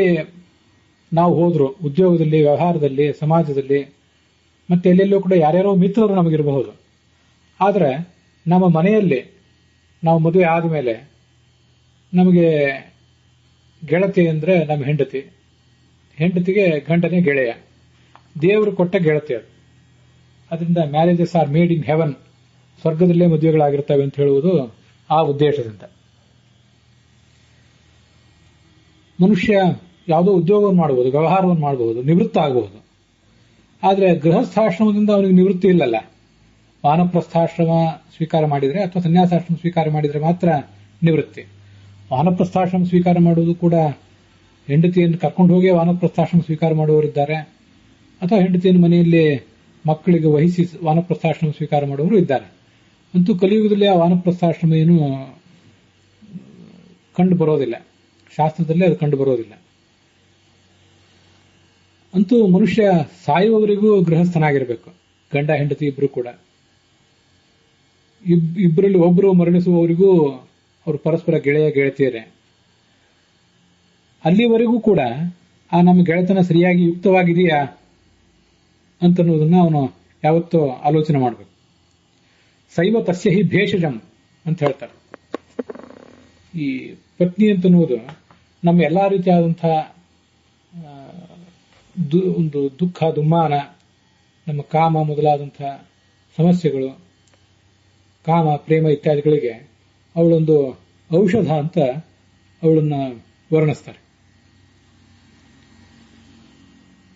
ನಾವು ಹೋದ್ರು, ಉದ್ಯೋಗದಲ್ಲಿ, ವ್ಯವಹಾರದಲ್ಲಿ, ಸಮಾಜದಲ್ಲಿ, ಮತ್ತೆ ಎಲ್ಲೆಲ್ಲೂ ಕೂಡ ಯಾರ್ಯಾರೋ ಮಿತ್ರರು ನಮಗಿರಬಹುದು. ಆದರೆ ನಮ್ಮ ಮನೆಯಲ್ಲಿ ನಾವು ಮದುವೆ ಆದಮೇಲೆ ನಮಗೆ ಗೆಳತಿ ಅಂದರೆ ನಮ್ಮ ಹೆಂಡತಿ, ಹೆಂಡತಿಗೆ ಗಂಡನೇ ಗೆಳೆಯ, ದೇವರು ಕೊಟ್ಟ ಗೆಳತಿ ಅದು. ಅದರಿಂದ marriages are made in heaven, ಸ್ವರ್ಗದಲ್ಲೇ ಮದುವೆಗಳಾಗಿರ್ತವೆ ಅಂತ ಹೇಳುವುದು ಆ ಉದ್ದೇಶದಿಂದ. ಮನುಷ್ಯ ಯಾವುದೋ ಉದ್ಯೋಗವನ್ನು ಮಾಡಬಹುದು, ವ್ಯವಹಾರವನ್ನು ಮಾಡಬಹುದು, ನಿವೃತ್ತ ಆಗಬಹುದು. ಆದರೆ ಗೃಹಸ್ಥಾಶ್ರಮದಿಂದ ಅವನಿಗೆ ನಿವೃತ್ತಿ ಇಲ್ಲಲ್ಲ. ವಾನಪ್ರಸ್ಥಾಶ್ರಮ ಸ್ವೀಕಾರ ಮಾಡಿದರೆ ಅಥವಾ ಸನ್ಯಾಸಾಶ್ರಮ ಸ್ವೀಕಾರ ಮಾಡಿದರೆ ಮಾತ್ರ ನಿವೃತ್ತಿ. ವಾನಪ್ರಸ್ಥಾಶ್ರಮ ಸ್ವೀಕಾರ ಮಾಡುವುದು ಕೂಡ ಹೆಂಡತಿಯನ್ನು ಕರ್ಕೊಂಡು ಹೋಗಿ ವಾನಪ್ರಸ್ಥಾಶ್ರಮ ಸ್ವೀಕಾರ ಮಾಡುವವರಿದ್ದಾರೆ, ಅಥವಾ ಹೆಂಡತಿಯನ್ನು ಮನೆಯಲ್ಲಿ ಮಕ್ಕಳಿಗೆ ವಹಿಸಿ ವಾನಪ್ರಸ್ಥಾಶ್ರಮ ಸ್ವೀಕಾರ ಮಾಡುವವರು ಇದ್ದಾರೆ. ಅಂತೂ ಕಲಿಯುಗದಲ್ಲಿ ಆ ವಾನಪ್ರಸ್ಥಾಶ್ರಮ ಏನು ಕಂಡು ಬರೋದಿಲ್ಲ, ಶಾಸ್ತ್ರದಲ್ಲೇ ಅದು ಕಂಡು ಬರೋದಿಲ್ಲ. ಅಂತೂ ಮನುಷ್ಯ ಸಾಯುವವರೆಗೂ ಗೃಹಸ್ಥನಾಗಿರಬೇಕು, ಗಂಡ ಹೆಂಡತಿ ಇಬ್ಬರು ಕೂಡ. ಇಬ್ಬರಲ್ಲಿ ಒಬ್ಬರು ಮರಣಿಸುವವರಿಗೂ ಅವರು ಪರಸ್ಪರ ಗೆಳೆಯ ಗೆಳತಿಯರೇ. ಅಲ್ಲಿವರೆಗೂ ಕೂಡ ಆ ನಮ್ಮ ಗೆಳೆತನ ಸರಿಯಾಗಿ ಯುಕ್ತವಾಗಿದೆಯಾ ಅಂತನ್ನೋದನ್ನ ಅವನು ಯಾವತ್ತೂ ಆಲೋಚನೆ ಮಾಡಬೇಕು. ಶೈವ ತಸ್ಯ ಹಿ ಭೇಷಜಂ ಅಂತ ಹೇಳ್ತಾರೆ. ಈ ಪತ್ನಿ ಅಂತನ್ನುವುದು ನಮ್ಮ ಎಲ್ಲಾ ರೀತಿಯಾದಂತಹ ಒಂದು ದುಃಖ, ದುಮ್ಮಾನ, ನಮ್ಮ ಕಾಮ ಮೊದಲಾದಂತಹ ಸಮಸ್ಯೆಗಳು, ಕಾಮ, ಪ್ರೇಮ ಇತ್ಯಾದಿಗಳಿಗೆ ಅವಳೊಂದು ಔಷಧ ಅಂತ ಅವಳನ್ನ ವರ್ಣಿಸ್ತಾರೆ.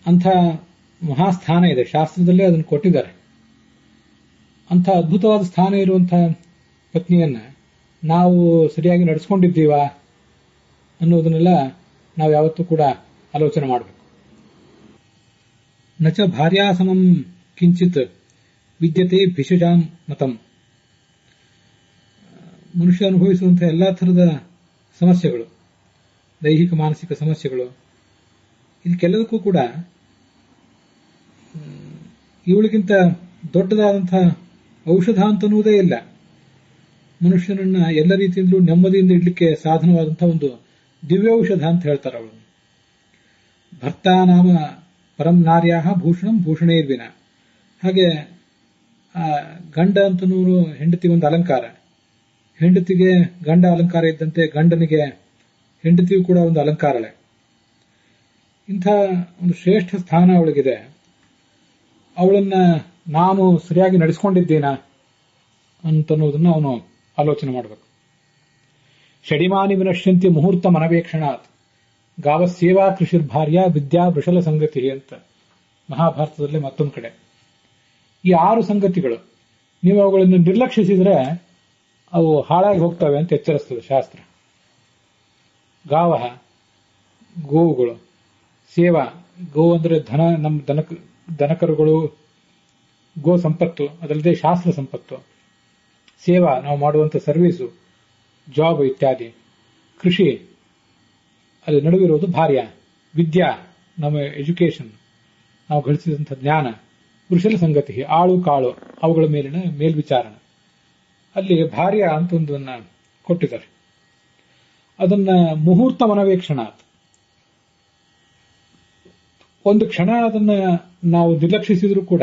ಅಂಥ ಮಹಾಸ್ಥಾನ ಇದೆ, ಶಾಸ್ತ್ರದಲ್ಲೇ ಅದನ್ನು ಕೊಟ್ಟಿದ್ದಾರೆ. ಅಂಥ ಅದ್ಭುತವಾದ ಸ್ಥಾನ ಇರುವಂತಹ ಪತ್ನಿಯನ್ನ ನಾವು ಸರಿಯಾಗಿ ನಡೆಸ್ಕೊಂಡಿದ್ದೀವಾ ಅನ್ನೋದನ್ನೆಲ್ಲ ನಾವು ಯಾವತ್ತೂ ಕೂಡ ಆಲೋಚನೆ ಮಾಡಬೇಕು. ನಚ ಭಾರ್ಯಾಸಮಂ ಕಿಂಚಿತ್ ವಿದ್ಯತೆ ಭಿಷಜಾಂ ಮತಂ. ಮನುಷ್ಯ ಅನುಭವಿಸುವಂತಹ ಎಲ್ಲಾ ಥರದ ಸಮಸ್ಯೆಗಳು, ದೈಹಿಕ ಮಾನಸಿಕ ಸಮಸ್ಯೆಗಳು, ಇದಕ್ಕೆಲ್ಲದಕ್ಕೂ ಕೂಡ ಇವಳಿಗಿಂತ ದೊಡ್ಡದಾದಂತಹ ಔಷಧ ಅಂತನ್ನುವುದೇ ಇಲ್ಲ. ಮನುಷ್ಯನನ್ನ ಎಲ್ಲ ರೀತಿಯಿಂದಲೂ ನೆಮ್ಮದಿಯಿಂದ ಇಡ್ಲಿಕ್ಕೆ ಸಾಧನವಾದಂತಹ ಒಂದು ದಿವ್ಯೌಷಧ ಅಂತ ಹೇಳ್ತಾರೆ ಅವಳು. ಭರ್ತಾ ನಾಮ ಪರಂ ನಾರ್ಯಾ ಭೂಷಣಂ ಭೂಷಣೇರ್ವಿನ. ಹಾಗೆ ಆ ಗಂಡ ಅಂತನೂರು ಹೆಂಡತಿ ಒಂದು ಅಲಂಕಾರ, ಹೆಂಡತಿಗೆ ಗಂಡ ಅಲಂಕಾರ ಇದ್ದಂತೆ ಗಂಡನಿಗೆ ಹೆಂಡತಿಯು ಕೂಡ ಒಂದು ಅಲಂಕಾರಳೆ. ಇಂಥ ಒಂದು ಶ್ರೇಷ್ಠ ಸ್ಥಾನ ಅವಳಿಗಿದೆ. ಅವಳನ್ನ ನಾನು ಸರಿಯಾಗಿ ನಡೆಸ್ಕೊಂಡಿದ್ದೀನಾ ಅಂತನ್ನೋದನ್ನು ಅವನು ಆಲೋಚನೆ ಮಾಡಬೇಕು. ಷಡಿಮಾನಿ ವಿನಶ್ಯಂತಿ ಮುಹೂರ್ತ ಮನವೇಕ್ಷಣಾತ್ ಗಾವ ಸೇವಾ ಕೃಷಿರ್ಭಾರ್ಯ ವಿದ್ಯಾ ವೃಷಲ ಸಂಗತಿ ಅಂತ ಮಹಾಭಾರತದಲ್ಲಿ ಮತ್ತೊಂದು ಕಡೆ. ಈ 6 ಸಂಗತಿಗಳು ನೀವು ಅವುಗಳನ್ನು ನಿರ್ಲಕ್ಷಿಸಿದರೆ ಅವು ಹಾಳಾಗಿ ಹೋಗ್ತವೆ ಅಂತ ಎಚ್ಚರಿಸ್ತದೆ ಶಾಸ್ತ್ರ. ಗಾವ ಗೋವುಗಳು. ಸೇವಾ, ಗೋ ಅಂದ್ರೆ ಧನ, ನಮ್ಮ ದನಕರುಗಳು, ಗೋ ಸಂಪತ್ತು, ಅದಲ್ಲದೆ ಶಾಸ್ತ್ರ ಸಂಪತ್ತು. ಸೇವಾ, ನಾವು ಮಾಡುವಂತ ಸರ್ವೀಸು, ಜಾಬ್ ಇತ್ಯಾದಿ. ಕೃಷಿ, ಅಲ್ಲಿ ನಡುವಿರುವುದು ಭಾರ್ಯ. ವಿದ್ಯಾ, ನಮ್ಮ ಎಜುಕೇಶನ್, ನಾವು ಗಳಿಸಿದಂಥ ಜ್ಞಾನ. ವೃಷಲ ಸಂಗತಿ, ಆಳು ಕಾಳು, ಅವುಗಳ ಮೇಲಿನ ಮೇಲ್ವಿಚಾರಣೆ. ಅಲ್ಲಿ ಭಾರ್ಯ ಅಂತ ಒಂದನ್ನ ಕೊಟ್ಟಿದ್ದಾರೆ. ಅದನ್ನ ಮುಹೂರ್ತ ಮನವೇಕ್ಷಣ. ಒಂದು ಕ್ಷಣ ಅದನ್ನ ನಾವು ನಿರ್ಲಕ್ಷಿಸಿದ್ರೂ ಕೂಡ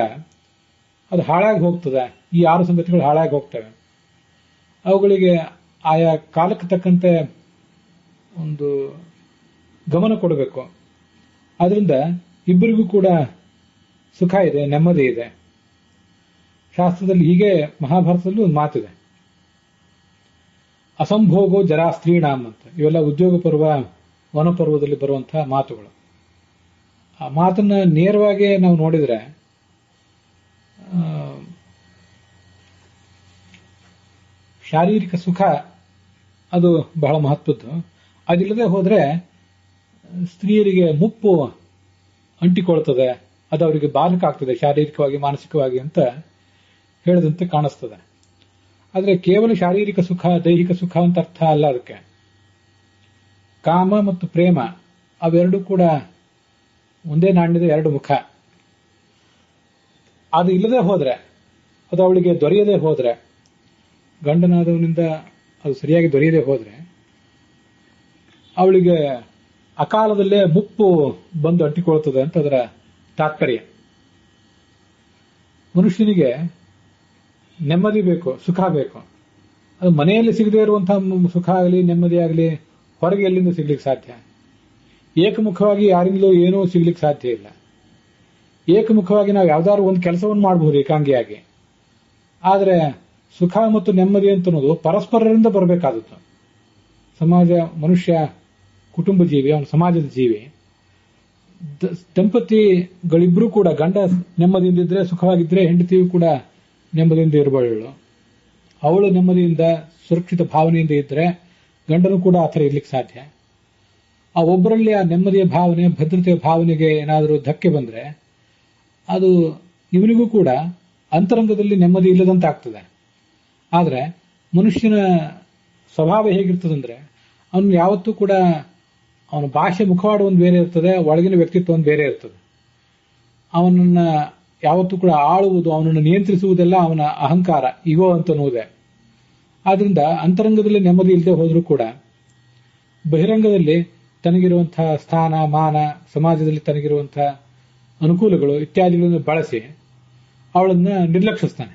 ಅದು ಹಾಳಾಗಿ ಹೋಗ್ತದೆ. ಈ 6 ಸಂಗತಿಗಳು ಹಾಳಾಗಿ ಹೋಗ್ತವೆ. ಅವುಗಳಿಗೆ ಆಯಾ ಕಾಲಕ್ಕೆ ತಕ್ಕಂತೆ ಒಂದು ಗಮನ ಕೊಡಬೇಕು. ಆದ್ರಿಂದ ಇಬ್ಬರಿಗೂ ಕೂಡ ಸುಖ ಇದೆ, ನೆಮ್ಮದಿ ಇದೆ. ಶಾಸ್ತ್ರದಲ್ಲಿ ಹೀಗೆ, ಮಹಾಭಾರತದಲ್ಲೂ ಒಂದು ಮಾತಿದೆ, ಅಸಂಭೋಗೋ ಜರಾ ಸ್ತ್ರೀಣಾಂ ಅಂತ. ಇವೆಲ್ಲ ಉದ್ಯೋಗ ಪರ್ವ, ವನಪರ್ವದಲ್ಲಿ ಬರುವಂತಹ ಮಾತುಗಳು. ಆ ಮಾತನ್ನ ನೇರವಾಗಿ ನಾವು ನೋಡಿದ್ರೆ ಶಾರೀರಿಕ ಸುಖ ಅದು ಬಹಳ ಮಹತ್ವದ್ದು. ಅದಿಲ್ಲದೆ ಹೋದ್ರೆ ಸ್ತ್ರೀಯರಿಗೆ ಮುಪ್ಪು ಅಂಟಿಕೊಳ್ತದೆ, ಅದು ಅವರಿಗೆ ಬಾಧಕ ಆಗ್ತದೆ ಶಾರೀರಿಕವಾಗಿ ಮಾನಸಿಕವಾಗಿ ಅಂತ ಹೇಳಿದಂತೆ ಕಾಣಿಸ್ತದೆ. ಆದರೆ ಕೇವಲ ಶಾರೀರಿಕ ಸುಖ, ದೈಹಿಕ ಸುಖ ಅಂತ ಅರ್ಥ ಅಲ್ಲ ಅದಕ್ಕೆ. ಕಾಮ ಮತ್ತು ಪ್ರೇಮ ಅವೆರಡೂ ಕೂಡ ಒಂದೇ ನಾಣ್ಯದ 2 ಮುಖ. ಅದು ಇಲ್ಲದೆ ಹೋದ್ರೆ, ಅದು ಅವಳಿಗೆ ದೊರೆಯದೆ ಹೋದ್ರೆ, ಗಂಡನಾದವನಿಂದ ಅದು ಸರಿಯಾಗಿ ದೊರೆಯದೆ ಹೋದ್ರೆ ಅವಳಿಗೆ ಅಕಾಲದಲ್ಲೇ ಮುಪ್ಪು ಬಂದು ಅಂಟಿಕೊಳ್ತದೆ ಅಂತ ಅದರ ತಾತ್ಪರ್ಯ. ಮನುಷ್ಯನಿಗೆ ನೆಮ್ಮದಿ ಬೇಕು, ಸುಖ ಬೇಕು. ಅದು ಮನೆಯಲ್ಲಿ ಸಿಗದೇ ಇರುವಂತಹ ಸುಖ ಆಗಲಿ, ನೆಮ್ಮದಿ ಆಗಲಿ ಹೊರಗೆ ಎಲ್ಲಿಂದ ಸಿಗ್ಲಿಕ್ಕೆ ಸಾಧ್ಯ? ಏಕಮುಖವಾಗಿ ಯಾರಿಂದಲೂ ಏನೂ ಸಿಗ್ಲಿಕ್ಕೆ ಸಾಧ್ಯ ಇಲ್ಲ. ಏಕಮುಖವಾಗಿ ನಾವು ಯಾವ್ದಾದ್ರು ಒಂದು ಕೆಲಸವನ್ನು ಮಾಡಬಹುದು ಏಕಾಂಗಿಯಾಗಿ. ಆದರೆ ಸುಖ ಮತ್ತು ನೆಮ್ಮದಿ ಅಂತ ಅನ್ನೋದು ಪರಸ್ಪರರಿಂದ ಬರಬೇಕಾದದ್ದು. ಸಮಾಜ, ಮನುಷ್ಯ ಕುಟುಂಬ ಜೀವಿ, ಅವನು ಸಮಾಜದ ಜೀವಿ. ದಂಪತಿಗಳಿಬ್ರು ಕೂಡ, ಗಂಡ ನೆಮ್ಮದಿಯಿಂದ ಇದ್ರೆ, ಸುಖವಾಗಿದ್ರೆ, ಹೆಂಡತಿಯು ಕೂಡ ನೆಮ್ಮದಿಯಿಂದ ಇರಬಲ್ಲಳು. ಅವಳು ನೆಮ್ಮದಿಯಿಂದ ಸುರಕ್ಷಿತ ಭಾವನೆಯಿಂದ ಇದ್ರೆ ಗಂಡನು ಕೂಡ ಆ ಥರ ಇರ್ಲಿಕ್ಕೆ ಸಾಧ್ಯ. ಆ ಒಬ್ಬರಲ್ಲಿ ಆ ನೆಮ್ಮದಿಯ ಭಾವನೆ, ಭದ್ರತೆಯ ಭಾವನೆಗೆ ಏನಾದರೂ ಧಕ್ಕೆ ಬಂದ್ರೆ ಅದು ಇವನಿಗೂ ಕೂಡ ಅಂತರಂಗದಲ್ಲಿ ನೆಮ್ಮದಿ ಇಲ್ಲದಂತಾಗ್ತದೆ. ಆದರೆ ಮನುಷ್ಯನ ಸ್ವಭಾವ ಹೇಗಿರ್ತದಂದ್ರೆ, ಅವನು ಯಾವತ್ತೂ ಕೂಡ ಅವನ ಭಾಷೆ, ಮುಖವಾಡ ಒಂದು ಬೇರೆ ಇರ್ತದೆ, ಒಳಗಿನ ವ್ಯಕ್ತಿತ್ವ ಒಂದು ಬೇರೆ ಇರ್ತದೆ. ಅವನನ್ನ ಯಾವತ್ತೂ ಕೂಡ ಆಳುವುದು, ಅವನನ್ನು ನಿಯಂತ್ರಿಸುವುದೆಲ್ಲ ಅವನ ಅಹಂಕಾರ, ಈಗೋ ಅಂತ ಅನ್ನುವುದೇ. ಆದ್ರಿಂದ ಅಂತರಂಗದಲ್ಲಿ ನೆಮ್ಮದಿ ಇಲ್ಲದೆ ಹೋದ್ರೂ ಕೂಡ ಬಹಿರಂಗದಲ್ಲಿ ತನಗಿರುವಂತಹ ಸ್ಥಾನ, ಮಾನ, ಸಮಾಜದಲ್ಲಿ ತನಗಿರುವಂತಹ ಅನುಕೂಲಗಳು ಇತ್ಯಾದಿಗಳನ್ನು ಬಳಸಿ ಅವಳನ್ನ ನಿರ್ಲಕ್ಷಿಸ್ತಾನೆ.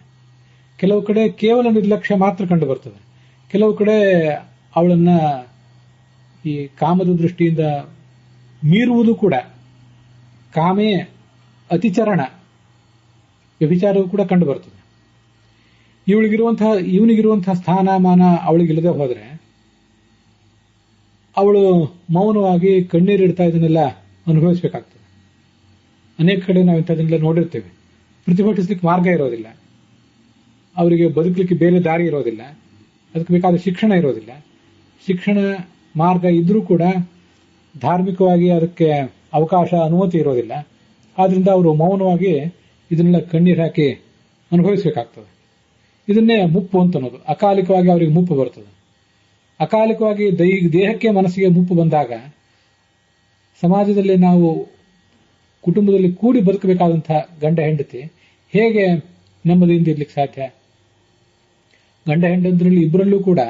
ಕೆಲವು ಕಡೆ ಕೇವಲ ನಿರ್ಲಕ್ಷ್ಯ ಮಾತ್ರ ಕಂಡು ಬರ್ತದೆ. ಕೆಲವು ಕಡೆ ಅವಳನ್ನ ಈ ಕಾಮದ ದೃಷ್ಟಿಯಿಂದ ಮೀರುವುದು ಕೂಡ, ಕಾಮೇ ಅತಿಚರಣ, ವ್ಯಭಿಚಾರವೂ ಕೂಡ ಕಂಡು ಬರ್ತದೆ. ಇವನಿಗಿರುವಂತಹ ಸ್ಥಾನಮಾನ ಅವಳಿಗಿಲ್ಲದೆ ಹೋದ್ರೆ ಅವಳು ಮೌನವಾಗಿ ಕಣ್ಣೀರಿಡ್ತಾ ಇದನ್ನೆಲ್ಲ ಅನುಭವಿಸಬೇಕಾಗ್ತದೆ. ಅನೇಕ ಕಡೆ ನಾವು ಇಂಥದನ್ನೆಲ್ಲ ನೋಡಿರ್ತೇವೆ. ಪ್ರತಿಭಟಿಸ್ಲಿಕ್ಕೆ ಮಾರ್ಗ ಇರೋದಿಲ್ಲ, ಅವರಿಗೆ ಬದುಕಲಿಕ್ಕೆ ಬೇರೆ ದಾರಿ ಇರೋದಿಲ್ಲ, ಅದಕ್ಕೆ ಬೇಕಾದ ಶಿಕ್ಷಣ ಇರೋದಿಲ್ಲ. ಶಿಕ್ಷಣ ಮಾರ್ಗ ಇದ್ರೂ ಕೂಡ ಧಾರ್ಮಿಕವಾಗಿ ಅದಕ್ಕೆ ಅವಕಾಶ, ಅನುಮತಿ ಇರೋದಿಲ್ಲ. ಆದ್ರಿಂದ ಅವರು ಮೌನವಾಗಿ ಇದನ್ನೆಲ್ಲ ಕಣ್ಣೀರು ಹಾಕಿ ಅನುಭವಿಸಬೇಕಾಗ್ತದೆ. ಇದನ್ನೇ ಮುಪ್ಪು ಅಂತ ಅನ್ನೋದು. ಅಕಾಲಿಕವಾಗಿ ಅವರಿಗೆ ಮುಪ್ಪು ಬರ್ತದೆ. ಅಕಾಲಿಕವಾಗಿ ದೇಹಕ್ಕೆ, ಮನಸ್ಸಿಗೆ ಮುಪ್ಪು ಬಂದಾಗ ಸಮಾಜದಲ್ಲಿ ನಾವು ಕುಟುಂಬದಲ್ಲಿ ಕೂಡಿ ಬದುಕಬೇಕಾದಂತಹ ಗಂಡ ಹೆಂಡತಿ ಹೇಗೆ ನೆಮ್ಮದಿಯಿಂದ ಇರ್ಲಿಕ್ಕೆ ಸಾಧ್ಯ? ಗಂಡ ಹೆಂಡತಿರಲ್ಲಿ ಇಬ್ಬರಲ್ಲೂ ಕೂಡ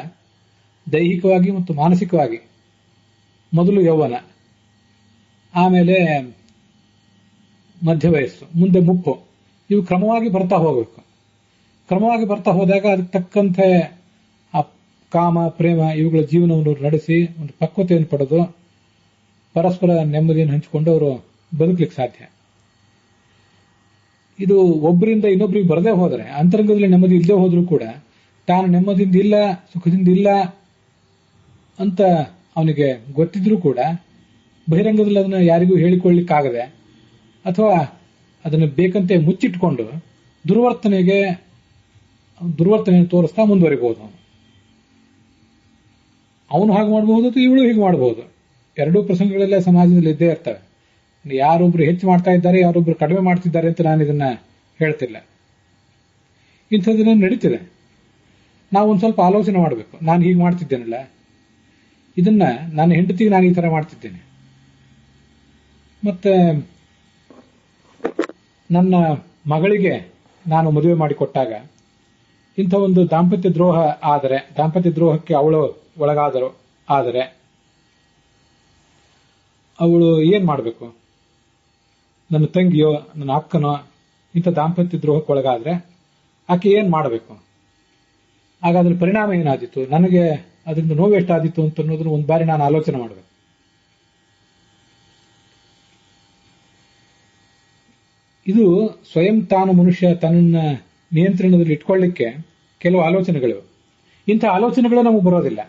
ದೈಹಿಕವಾಗಿ ಮತ್ತು ಮಾನಸಿಕವಾಗಿ ಮೊದಲು ಯೌವನ, ಆಮೇಲೆ ಮಧ್ಯ ವಯಸ್ಸು, ಮುಂದೆ ಮುಪ್ಪು, ಇವು ಕ್ರಮವಾಗಿ ಬರ್ತಾ ಹೋಗಬೇಕು. ಕ್ರಮವಾಗಿ ಬರ್ತಾ ಹೋದಾಗ ಅದಕ್ಕೆ ತಕ್ಕಂತೆ ಆ ಕಾಮ, ಪ್ರೇಮ ಇವುಗಳ ಜೀವನವನ್ನು ನಡೆಸಿ ಒಂದು ಪಕ್ವತೆಯನ್ನು ಪಡೆದು ಪರಸ್ಪರ ನೆಮ್ಮದಿಯನ್ನು ಹಂಚಿಕೊಂಡು ಅವರು ಬದುಕಲಿಕ್ಕೆ ಸಾಧ್ಯ. ಇದು ಒಬ್ಬರಿಂದ ಇನ್ನೊಬ್ಬರಿಗೆ ಬರದೇ ಹೋದರೆ, ಅಂತರಂಗದಲ್ಲಿ ನೆಮ್ಮದಿ ಇಲ್ಲದೆ ಹೋದ್ರೂ ಕೂಡ ತಾನು ನೆಮ್ಮದಿಯಿಂದ ಇಲ್ಲ, ಸುಖದಿಂದ ಇಲ್ಲ ಅಂತ ಅವನಿಗೆ ಗೊತ್ತಿದ್ರೂ ಕೂಡ ಬಹಿರಂಗದಲ್ಲಿ ಅದನ್ನು ಯಾರಿಗೂ ಹೇಳಿಕೊಳ್ಳಿಕ್ಕಾಗದೆ, ಅಥವಾ ಅದನ್ನು ಬೇಕಂತೆ ಮುಚ್ಚಿಟ್ಕೊಂಡು ದುರ್ವರ್ತನೆಯನ್ನು ತೋರಿಸ್ತಾ ಮುಂದುವರಿಬಹುದು. ಅವನು ಹಾಗೆ ಮಾಡಬಹುದು, ಇವಳು ಹೀಗೆ ಮಾಡಬಹುದು. ಎರಡೂ ಪ್ರಸಂಗಗಳಲ್ಲೇ ಸಮಾಜದಲ್ಲಿ ಇದ್ದೇ ಇರ್ತವೆ. ಯಾರೊಬ್ರು ಹೆಚ್ಚು ಮಾಡ್ತಾ ಇದ್ದಾರೆ, ಯಾರೊಬ್ರು ಕಡಿಮೆ ಮಾಡ್ತಿದ್ದಾರೆ ಅಂತ ನಾನು ಇದನ್ನ ಹೇಳ್ತಿಲ್ಲ. ಇಂಥದ್ದನ್ನ ನಡೀತಿದೆ. ನಾವು ಒಂದ್ ಸ್ವಲ್ಪ ಆಲೋಚನೆ ಮಾಡಬೇಕು. ನಾನು ಹೀಗೆ ಮಾಡ್ತಿದ್ದೇನಲ್ಲ, ಇದನ್ನ ನನ್ನ ಹೆಂಡತಿಗೆ ನಾನು ಈ ತರ ಮಾಡ್ತಿದ್ದೇನೆ, ಮತ್ತೆ ನನ್ನ ಮಗಳಿಗೆ ನಾನು ಮದುವೆ ಮಾಡಿಕೊಟ್ಟಾಗ ಇಂಥ ಒಂದು ದಾಂಪತ್ಯ ದ್ರೋಹ ಆದರೆ, ದಾಂಪತ್ಯ ದ್ರೋಹಕ್ಕೆ ಅವಳು ಒಳಗಾದರು ಆದರೆ ಅವಳು ಏನ್ ಮಾಡಬೇಕು? ನನ್ನ ತಂಗಿಯೋ ನನ್ನ ಅಕ್ಕನೋ ಇಂಥ ದಾಂಪತ್ಯ ದ್ರೋಹಕ್ಕೆ ಒಳಗಾದ್ರೆ ಆಕೆ ಏನ್ ಮಾಡಬೇಕು? ಹಾಗಾದ್ರೆ ಪರಿಣಾಮ ಏನಾದಿತ್ತು, ನನಗೆ ಅದರಿಂದ ನೋವು ಎಷ್ಟಾದಿತ್ತು ಅಂತ ಅನ್ನೋದನ್ನ ಒಂದು ಬಾರಿ ನಾನು ಆಲೋಚನೆ ಮಾಡಬೇಕು. ಇದು ಸ್ವಯಂ ತಾನು ಮನುಷ್ಯ ತನ್ನ ನಿಯಂತ್ರಣದಲ್ಲಿ ಇಟ್ಕೊಳ್ಳಿಕ್ಕೆ ಕೆಲವು ಆಲೋಚನೆಗಳು. ಇಂಥ ಆಲೋಚನೆಗಳು ನಮಗೆ ಬರೋದಿಲ್ಲ.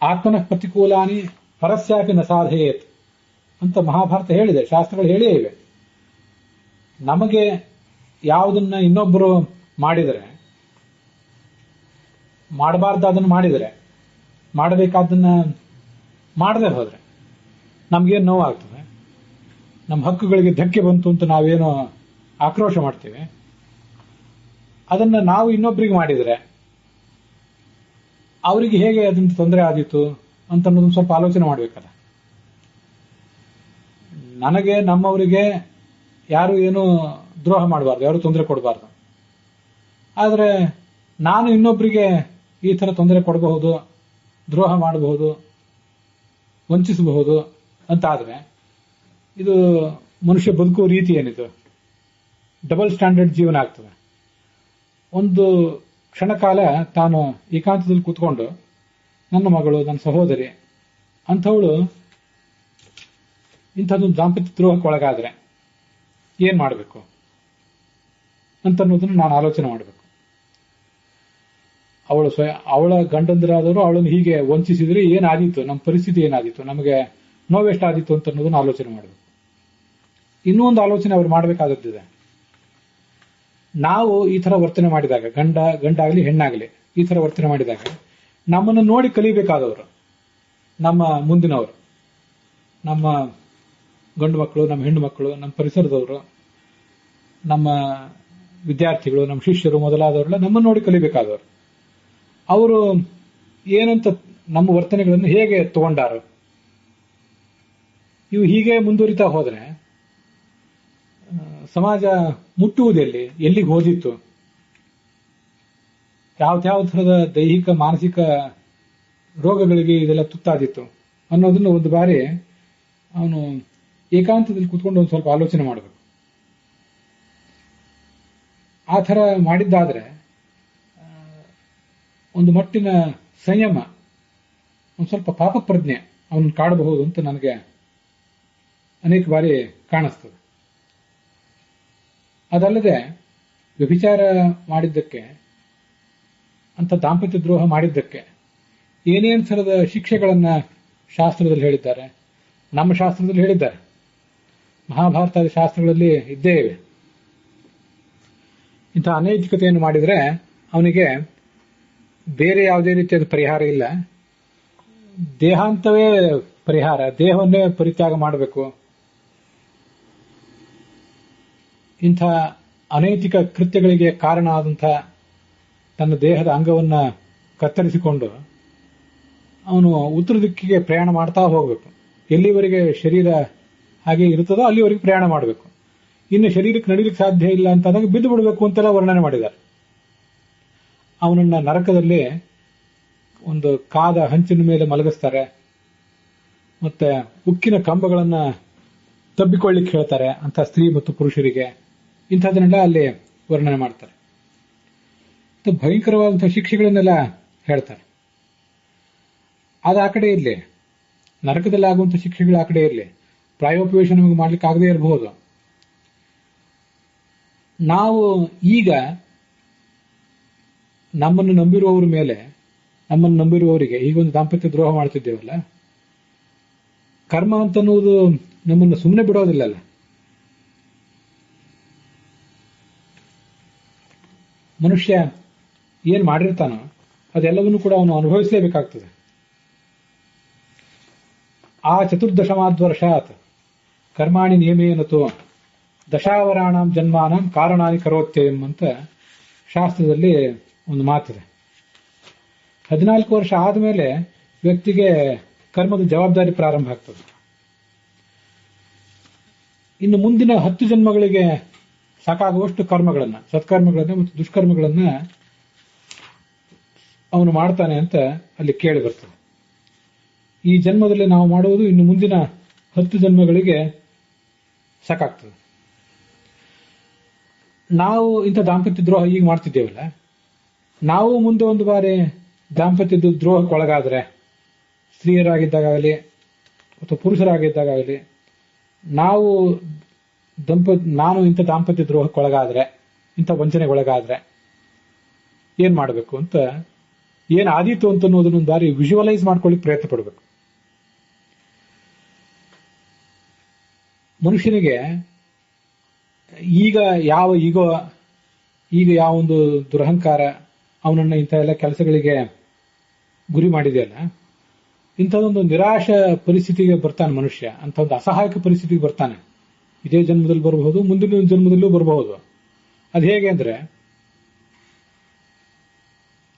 ಆತ್ಮನ ಪ್ರತಿಕೂಲಾನಿ ಪರಸ್ಯಾಪಿ ನ ಸಾಧಯೇತ್ ಅಂತ ಮಹಾಭಾರತ ಹೇಳಿದೆ, ಶಾಸ್ತ್ರಗಳು ಹೇಳಿಯೇ ಇವೆ. ನಮಗೆ ಯಾವುದನ್ನ ಇನ್ನೊಬ್ಬರು ಮಾಡಿದರೆ, ಮಾಡಬಾರ್ದಾದನ್ನು ಮಾಡಿದರೆ, ಮಾಡಬೇಕಾದನ್ನ ಮಾಡದೆ ಹೋದ್ರೆ ನಮ್ಗೇನು ನೋವಾಗ್ತದೆ, ನಮ್ಮ ಹಕ್ಕುಗಳಿಗೆ ಧಕ್ಕೆ ಬಂತು ಅಂತ ನಾವೇನೋ ಆಕ್ರೋಶ ಮಾಡ್ತೇವೆ. ಅದನ್ನ ನಾವು ಇನ್ನೊಬ್ಬರಿಗೆ ಮಾಡಿದರೆ ಅವರಿಗೆ ಹೇಗೆ ಅದರಿಂದ ತೊಂದರೆ ಆದೀತು ಅಂತ ಅನ್ನೋದನ್ನ ಸ್ವಲ್ಪ ಆಲೋಚನೆ ಮಾಡಬೇಕಲ್ಲ. ನನಗೆ ನಮ್ಮವರಿಗೆ ಯಾರು ಏನು ದ್ರೋಹ ಮಾಡಬಾರ್ದು, ಯಾರು ತೊಂದರೆ ಕೊಡಬಾರ್ದು. ಆದರೆ ನಾನು ಇನ್ನೊಬ್ಬರಿಗೆ ಈ ತರ ತೊಂದರೆ ಕೊಡಬಹುದು, ದ್ರೋಹ ಮಾಡಬಹುದು, ವಂಚಿಸಬಹುದು ಅಂತಾದ್ರೆ ಇದು ಮನುಷ್ಯ ಬದುಕುವ ರೀತಿ ಏನಿದು ಡಬಲ್ ಸ್ಟ್ಯಾಂಡರ್ಡ್ ಜೀವನ ಆಗ್ತದೆ. ಒಂದು ಕ್ಷಣಕಾಲ ತಾನು ಏಕಾಂತದಲ್ಲಿ ಕೂತ್ಕೊಂಡು ನನ್ನ ಮಗಳು, ನನ್ನ ಸಹೋದರಿ ಅಂಥವಳು ಇಂಥದ್ದೊಂದು ದಾಂಪತ್ಯ ದ್ರೋಹಕ್ಕೆ ಒಳಗಾದ್ರೆ ಏನ್ ಮಾಡಬೇಕು ಅಂತ ಅನ್ನೋದನ್ನು ನಾನು ಆಲೋಚನೆ ಮಾಡಬೇಕು. ಅವಳ ಗಂಡಂದಿರಾದವರು ಅವಳನ್ನು ಹೀಗೆ ವಂಚಿಸಿದ್ರೆ ಏನಾದೀತು, ನಮ್ಮ ಪರಿಸ್ಥಿತಿ ಏನಾದೀತು, ನಮಗೆ ನೋವೆಷ್ಟಾದೀತು ಅಂತ ಅನ್ನೋದನ್ನು ಆಲೋಚನೆ ಮಾಡಬೇಕು. ಇನ್ನೂ ಒಂದು ಆಲೋಚನೆ ಅವ್ರು ಮಾಡಬೇಕಾದದ್ದಿದೆ. ನಾವು ಈ ತರ ವರ್ತನೆ ಮಾಡಿದಾಗ, ಗಂಡಾಗ್ಲಿ ಹೆಣ್ಣಾಗ್ಲಿ ಈ ತರ ವರ್ತನೆ ಮಾಡಿದಾಗ ನಮ್ಮನ್ನು ನೋಡಿ ಕಲಿಬೇಕಾದವರು ನಮ್ಮ ಮುಂದಿನವರು, ನಮ್ಮ ಗಂಡು ಮಕ್ಕಳು, ನಮ್ಮ ಹೆಣ್ಣು ಮಕ್ಕಳು, ನಮ್ಮ ಪರಿಸರದವರು, ನಮ್ಮ ವಿದ್ಯಾರ್ಥಿಗಳು, ನಮ್ಮ ಶಿಷ್ಯರು ಮೊದಲಾದವರೆಲ್ಲ ನಮ್ಮನ್ನು ನೋಡಿ ಕಲಿಬೇಕಾದವರು. ಅವರು ಏನಂತ ನಮ್ಮ ವರ್ತನೆಗಳನ್ನು ಹೇಗೆ ತಗೊಂಡಾರು, ಇವು ಹೀಗೆ ಮುಂದುವರಿತಾ ಹೋದ್ರೆ ಸಮಾಜ ಮುಟ್ಟುವುದೆಲ್ಲಿ, ಎಲ್ಲಿಗೆ ಹೋದಿತ್ತು, ಯಾವ ಥರದ ದೈಹಿಕ ಮಾನಸಿಕ ರೋಗಗಳಿಗೆ ಇದೆಲ್ಲ ತುತ್ತಾದಿತ್ತು ಅನ್ನೋದನ್ನು ಒಂದು ಬಾರಿ ಅವನು ಏಕಾಂತದಲ್ಲಿ ಕೂತ್ಕೊಂಡು ಒಂದು ಸ್ವಲ್ಪ ಆಲೋಚನೆ ಮಾಡಬೇಕು. ಆ ಥರ ಮಾಡಿದ್ದಾದ್ರೆ ಒಂದು ಮಟ್ಟಿನ ಸಂಯಮ, ಒಂದು ಸ್ವಲ್ಪ ಪಾಪ ಪ್ರಜ್ಞೆ ಅವನು ಕಾಡಬಹುದು ಅಂತ ನನಗೆ ಅನೇಕ ಬಾರಿ ಕಾಣಿಸ್ತದೆ. ಅದಲ್ಲದೆ ವ್ಯಭಿಚಾರ ಮಾಡಿದ್ದಕ್ಕೆ, ಅಂತ ದಾಂಪತ್ಯ ದ್ರೋಹ ಮಾಡಿದ್ದಕ್ಕೆ ಏನೇನು ಥರದ ಶಿಕ್ಷೆಗಳನ್ನ ಶಾಸ್ತ್ರದಲ್ಲಿ ಹೇಳಿದ್ದಾರೆ, ನಮ್ಮ ಶಾಸ್ತ್ರದಲ್ಲಿ ಹೇಳಿದ್ದಾರೆ, ಮಹಾಭಾರತದ ಶಾಸ್ತ್ರಗಳಲ್ಲಿ ಇದ್ದೇ ಇವೆ. ಇಂಥ ಅನೈತಿಕತೆಯನ್ನು ಮಾಡಿದರೆ ಅವನಿಗೆ ಬೇರೆ ಯಾವುದೇ ರೀತಿಯಾದ ಪರಿಹಾರ ಇಲ್ಲ, ದೇಹಾಂತವೇ ಪರಿಹಾರ, ದೇಹವನ್ನೇ ಪರಿತ್ಯಾಗ ಮಾಡಬೇಕು. ಇಂಥ ಅನೈತಿಕ ಕೃತ್ಯಗಳಿಗೆ ಕಾರಣ ಆದಂಥ ತನ್ನ ದೇಹದ ಅಂಗವನ್ನ ಕತ್ತರಿಸಿಕೊಂಡು ಅವನು ಉತ್ತರ ದಿಕ್ಕಿಗೆ ಪ್ರಯಾಣ ಮಾಡ್ತಾ ಹೋಗಬೇಕು. ಎಲ್ಲಿವರೆಗೆ ಶರೀರ ಹಾಗೆ ಇರುತ್ತದೋ ಅಲ್ಲಿವರೆಗೆ ಪ್ರಯಾಣ ಮಾಡಬೇಕು. ಇನ್ನು ಶರೀರಕ್ಕೆ ನಡೀಲಿಕ್ಕೆ ಸಾಧ್ಯ ಇಲ್ಲ ಅಂತಾದಾಗ ಬಿದ್ದು ಬಿಡಬೇಕು ಅಂತೆಲ್ಲ ವರ್ಣನೆ ಮಾಡಿದ್ದಾರೆ. ಅವನನ್ನ ನರಕದಲ್ಲಿ ಒಂದು ಕಾದ ಹಂಚಿನ ಮೇಲೆ ಮಲಗಿಸ್ತಾರೆ, ಮತ್ತೆ ಉಕ್ಕಿನ ಕಂಬಗಳನ್ನ ತಬ್ಬಿಕೊಳ್ಳಿಕ್ಕೆ ಹೇಳ್ತಾರೆ ಅಂತ ಸ್ತ್ರೀ ಮತ್ತು ಪುರುಷರಿಗೆ. ಇಂಥದನ್ನೆಲ್ಲ ಅಲ್ಲಿ ವರ್ಣನೆ ಮಾಡ್ತಾರೆ. ಭಯಂಕರವಾದಂತಹ ಶಿಕ್ಷೆಗಳನ್ನೆಲ್ಲ ಹೇಳ್ತಾರೆ. ಅದು ಆ ಕಡೆ ಇರಲಿ, ನರಕದಲ್ಲಿ ಆಗುವಂತಹ ಶಿಕ್ಷೆಗಳು ಆ ಕಡೆ ಇರಲಿ, ಪ್ರಾಯೋಪವೇಶ ನಮಗೆ ಮಾಡ್ಲಿಕ್ಕೆ ಆಗದೇ ಇರಬಹುದು. ನಾವು ಈಗ ನಮ್ಮನ್ನು ನಂಬಿರುವವರ ಮೇಲೆ, ನಮ್ಮನ್ನು ನಂಬಿರುವವರಿಗೆ ಹೀಗೊಂದು ದಾಂಪತ್ಯ ದ್ರೋಹ ಮಾಡ್ತಿದ್ದೇವಲ್ಲ, ಕರ್ಮ ಅಂತನ್ನುವುದು ನಮ್ಮನ್ನು ಸುಮ್ಮನೆ ಬಿಡೋದಿಲ್ಲಲ್ಲ. ಮನುಷ್ಯ ಏನ್ ಮಾಡಿರ್ತಾನೋ ಅದೆಲ್ಲವನ್ನೂ ಕೂಡ ಅವನು ಅನುಭವಿಸಲೇಬೇಕಾಗ್ತದೆ. ಆ ಚತುರ್ದಶಮಾದ್ವರ್ಷಾತ್ ಕರ್ಮಾಣಿ ನಿಯಮೇನತು ದಶಾವರಾಣಾಂ ಜನ್ಮಾನಾಂ ಕಾರಣಾನಿ ಕರೋತ್ಯಯಂ ಅಂತ ಶಾಸ್ತ್ರದಲ್ಲಿ ಒಂದು ಮಾತಿದೆ. 14 ವರ್ಷ ಆದಮೇಲೆ ವ್ಯಕ್ತಿಗೆ ಕರ್ಮದ ಜವಾಬ್ದಾರಿ ಪ್ರಾರಂಭ ಆಗ್ತದೆ. ಇನ್ನು ಮುಂದಿನ 10 ಜನ್ಮಗಳಿಗೆ ಸಾಕಾಗುವಷ್ಟು ಕರ್ಮಗಳನ್ನ, ಸತ್ಕರ್ಮಗಳನ್ನ ಮತ್ತು ದುಷ್ಕರ್ಮಗಳನ್ನ ಅವನು ಮಾಡ್ತಾನೆ ಅಂತ ಅಲ್ಲಿ ಕೇಳಿ ಬರ್ತದೆ. ಈ ಜನ್ಮದಲ್ಲಿ ನಾವು ಮಾಡುವುದು ಇನ್ನು ಮುಂದಿನ 10 ಜನ್ಮಗಳಿಗೆ ಸಾಕಾಗ್ತದೆ. ನಾವು ಇಂಥ ದಾಂಪತ್ಯ ದ್ರೋಹ ಈಗ ಮಾಡ್ತಿದ್ದೇವಲ್ಲ, ನಾವು ಮುಂದೆ ಒಂದು ಬಾರಿ ದಾಂಪತ್ಯದ ದ್ರೋಹಕ್ಕೊಳಗಾದ್ರೆ, ಸ್ತ್ರೀಯರಾಗಿದ್ದಾಗಲಿ ಅಥವಾ ಪುರುಷರಾಗಿದ್ದಾಗಲಿ, ನಾನು ಇಂಥ ದಾಂಪತ್ಯ ದ್ರೋಹಕ್ಕೊಳಗಾದ್ರೆ, ಇಂಥ ವಂಚನೆಗೊಳಗಾದ್ರೆ ಏನ್ ಮಾಡಬೇಕು ಅಂತ, ಏನ್ ಆದೀತು ಅಂತ ಅನ್ನೋದನ್ನೊಂದು ಬಾರಿ ವಿಜುವಲೈಸ್ ಮಾಡ್ಕೊಳ್ಳಿಕ್ಕೆ ಪ್ರಯತ್ನ ಪಡಬೇಕು. ಮನುಷ್ಯನಿಗೆ ಈಗ ಯಾವ ಒಂದು ದುರಹಂಕಾರ ಅವನನ್ನ ಇಂಥ ಎಲ್ಲ ಕೆಲಸಗಳಿಗೆ ಗುರಿ ಮಾಡಿದೆಯಲ್ಲ, ಇಂಥದೊಂದು ನಿರಾಶ ಪರಿಸ್ಥಿತಿಗೆ ಬರ್ತಾನೆ ಮನುಷ್ಯ. ಅಂಥ ಒಂದು ಅಸಹಾಯಕ ಪರಿಸ್ಥಿತಿಗೆ ಬರ್ತಾನೆ. ಇದೇ ಜನ್ಮದಲ್ಲಿ ಬರಬಹುದು, ಮುಂದಿನ ಜನ್ಮದಲ್ಲೂ ಬರಬಹುದು. ಅದು ಹೇಗೆ ಅಂದ್ರೆ,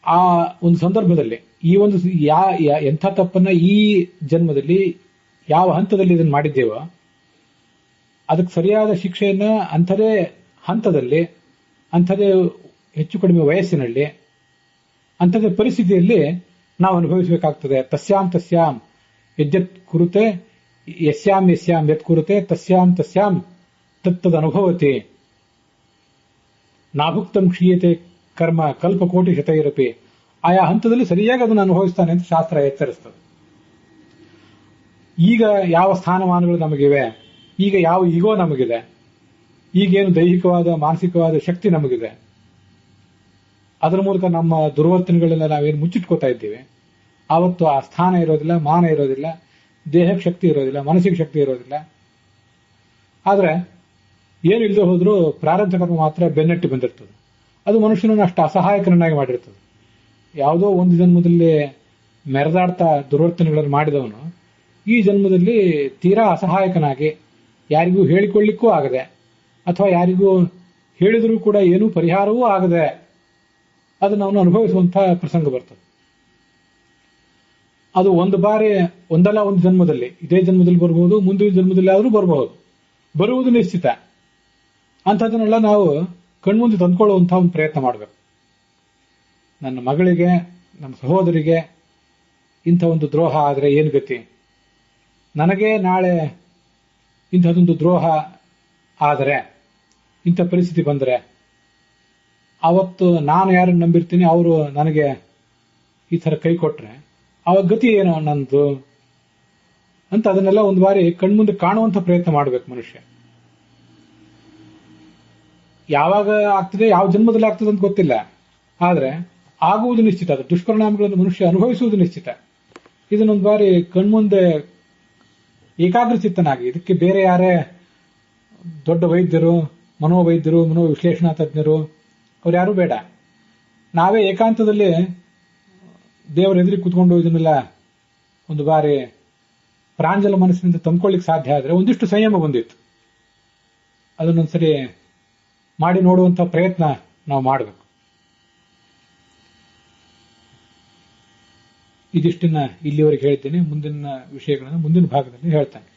ಆ ಒಂದು ಸಂದರ್ಭದಲ್ಲಿ ಈ ಒಂದು ಎಂಥ ತಪ್ಪನ್ನ ಈ ಜನ್ಮದಲ್ಲಿ ಯಾವ ಹಂತದಲ್ಲಿ ಇದನ್ನು ಮಾಡಿದ್ದೇವೋ ಅದಕ್ಕೆ ಸರಿಯಾದ ಶಿಕ್ಷೆಯನ್ನ ಅಂಥದೇ ಹಂತದಲ್ಲಿ, ಅಂಥದೇ ಹೆಚ್ಚು ಕಡಿಮೆ ವಯಸ್ಸಿನಲ್ಲಿ, ಅಂಥದೇ ಪರಿಸ್ಥಿತಿಯಲ್ಲಿ ನಾವು ಅನುಭವಿಸಬೇಕಾಗ್ತದೆ. ತಸ್ಯಾಂ ಯದ್ಯತ್ ಕುರುತೆ ಯಸ್ಯಾಂ ಯತ್ ಕುರುತೆ ತಸ್ಯಾಂ ತತ್ತದ ಅನುಭವತಿ ನಾಭುಕ್ತಂ ಕ್ಷೀಯತೆ ಕರ್ಮ ಕಲ್ಪಕೋಟಿ ಶತೈರಪಿ. ಆಯಾ ಹಂತದಲ್ಲಿ ಸರಿಯಾಗಿ ಅದನ್ನು ಅನುಭವಿಸ್ತಾನೆ ಅಂತ ಶಾಸ್ತ್ರ ಎಚ್ಚರಿಸ್ತದೆ. ಈಗ ಯಾವ ಸ್ಥಾನಮಾನಗಳು ನಮಗಿವೆ, ಈಗ ಯಾವ ಈಗೋ ನಮಗಿದೆ, ಈಗೇನು ದೈಹಿಕವಾದ ಮಾನಸಿಕವಾದ ಶಕ್ತಿ ನಮಗಿದೆ, ಅದರ ಮೂಲಕ ನಮ್ಮ ದುರ್ವರ್ತನೆಗಳೆಲ್ಲ ನಾವೇನು ಮುಚ್ಚಿಟ್ಕೋತಾ ಇದ್ದೀವಿ, ಆವತ್ತು ಆ ಸ್ಥಾನ ಇರೋದಿಲ್ಲ, ಮಾನ ಇರೋದಿಲ್ಲ, ದೇಹಕ್ಕೆ ಶಕ್ತಿ ಇರೋದಿಲ್ಲ, ಮನಸ್ಸಿಗೆ ಶಕ್ತಿ ಇರೋದಿಲ್ಲ. ಆದ್ರೆ ಏನು ಇಲ್ಲದೆ ಹೋದ್ರೂ ಪ್ರಾರಬ್ಧ ಕರ್ಮ ಮಾತ್ರ ಬೆನ್ನಟ್ಟಿ ಬಂದಿರ್ತದೆ. ಅದು ಮನುಷ್ಯನನ್ನು ಅಷ್ಟು ಅಸಹಾಯಕನನ್ನಾಗಿ ಮಾಡಿರ್ತದೆ. ಯಾವುದೋ ಒಂದು ಜನ್ಮದಲ್ಲಿ ಮೆರೆದಾಡ್ತಾ ದುರ್ವರ್ತನೆಗಳನ್ನು ಮಾಡಿದವನು ಈ ಜನ್ಮದಲ್ಲಿ ತೀರಾ ಅಸಹಾಯಕನಾಗಿ, ಯಾರಿಗೂ ಹೇಳಿಕೊಳ್ಳಿಕ್ಕೂ ಆಗದೆ, ಅಥವಾ ಯಾರಿಗೂ ಹೇಳಿದರೂ ಕೂಡ ಏನೂ ಪರಿಹಾರವೂ ಆಗದೆ ಅದನ್ನು ಅವನು ಅನುಭವಿಸುವಂತಹ ಪ್ರಸಂಗ ಬರ್ತದೆ. ಅದು ಒಂದು ಬಾರಿ ಒಂದಲ್ಲ ಒಂದು ಜನ್ಮದಲ್ಲಿ, ಇದೇ ಜನ್ಮದಲ್ಲಿ ಬರಬಹುದು, ಮುಂದಿನ ಜನ್ಮದಲ್ಲಿ ಆದರೂ ಬರಬಹುದು, ಬರುವುದು ನಿಶ್ಚಿತ. ಅಂಥದನ್ನೆಲ್ಲ ನಾವು ಕಣ್ಮುಂದೆ ತಂದ್ಕೊಳ್ಳುವಂತಹ ಒಂದು ಪ್ರಯತ್ನ ಮಾಡಬೇಕು. ನನ್ನ ಮಗಳಿಗೆ, ನಮ್ಮ ಸಹೋದರಿಗೆ ಇಂಥ ಒಂದು ದ್ರೋಹ ಆದರೆ ಏನು ಗತಿ, ನನಗೆ ನಾಳೆ ಇಂಥದೊಂದು ದ್ರೋಹ ಆದರೆ, ಇಂಥ ಪರಿಸ್ಥಿತಿ ಬಂದರೆ, ಅವತ್ತು ನಾನು ಯಾರನ್ನು ನಂಬಿರ್ತೀನಿ ಅವರು ನನಗೆ ಈ ಥರ ಕೈ ಕೊಟ್ರೆ ಅವಾಗ ಗತಿ ಏನೋ ನನ್ನದು ಅಂತ ಅದನ್ನೆಲ್ಲ ಒಂದು ಬಾರಿ ಕಣ್ಮುಂದೆ ಕಾಣುವಂಥ ಪ್ರಯತ್ನ ಮಾಡಬೇಕು ಮನುಷ್ಯ. ಯಾವಾಗ ಆಗ್ತದೆ, ಯಾವ ಜನ್ಮದಲ್ಲಿ ಆಗ್ತದೆ ಅಂತ ಗೊತ್ತಿಲ್ಲ, ಆದ್ರೆ ಆಗುವುದು ನಿಶ್ಚಿತ. ಅದು ದುಷ್ಪರಿಣಾಮಗಳನ್ನು ಮನುಷ್ಯ ಅನುಭವಿಸುವುದು ನಿಶ್ಚಿತ. ಇದನ್ನೊಂದು ಬಾರಿ ಕಣ್ಮುಂದೆ ಏಕಾಗ್ರಚಿತ್ತನಾಗಿ, ಇದಕ್ಕೆ ಬೇರೆ ಯಾರೇ ದೊಡ್ಡ ವೈದ್ಯರು, ಮನೋವೈದ್ಯರು, ಮನೋವಿಶ್ಲೇಷಣಾ ತಜ್ಞರು ಅವ್ರು ಯಾರೂ ಬೇಡ. ನಾವೇ ಏಕಾಂತದಲ್ಲಿ ದೇವರ ಎದುರಿಗೆ ಕೂತ್ಕೊಂಡು ಇದನ್ನೆಲ್ಲ ಒಂದು ಬಾರಿ ಪ್ರಾಂಜಲ ಮನಸ್ಸಿನಿಂದ ತಂದ್ಕೊಳ್ಳಿಕ್ಕೆ ಸಾಧ್ಯ ಆದರೆ ಒಂದಿಷ್ಟು ಸಂಯಮ ಬಂದಿತ್ತು. ಅದನ್ನೊಂದ್ಸರಿ ಮಾಡಿ ನೋಡುವಂಥ ಪ್ರಯತ್ನ ನಾವು ಮಾಡಬೇಕು. ಇದಿಷ್ಟನ್ನ ಇಲ್ಲಿವರೆಗೆ ಹೇಳ್ತೇನೆ. ಮುಂದಿನ ವಿಷಯಗಳನ್ನು ಮುಂದಿನ ಭಾಗದಲ್ಲಿ ಹೇಳ್ತೇನೆ.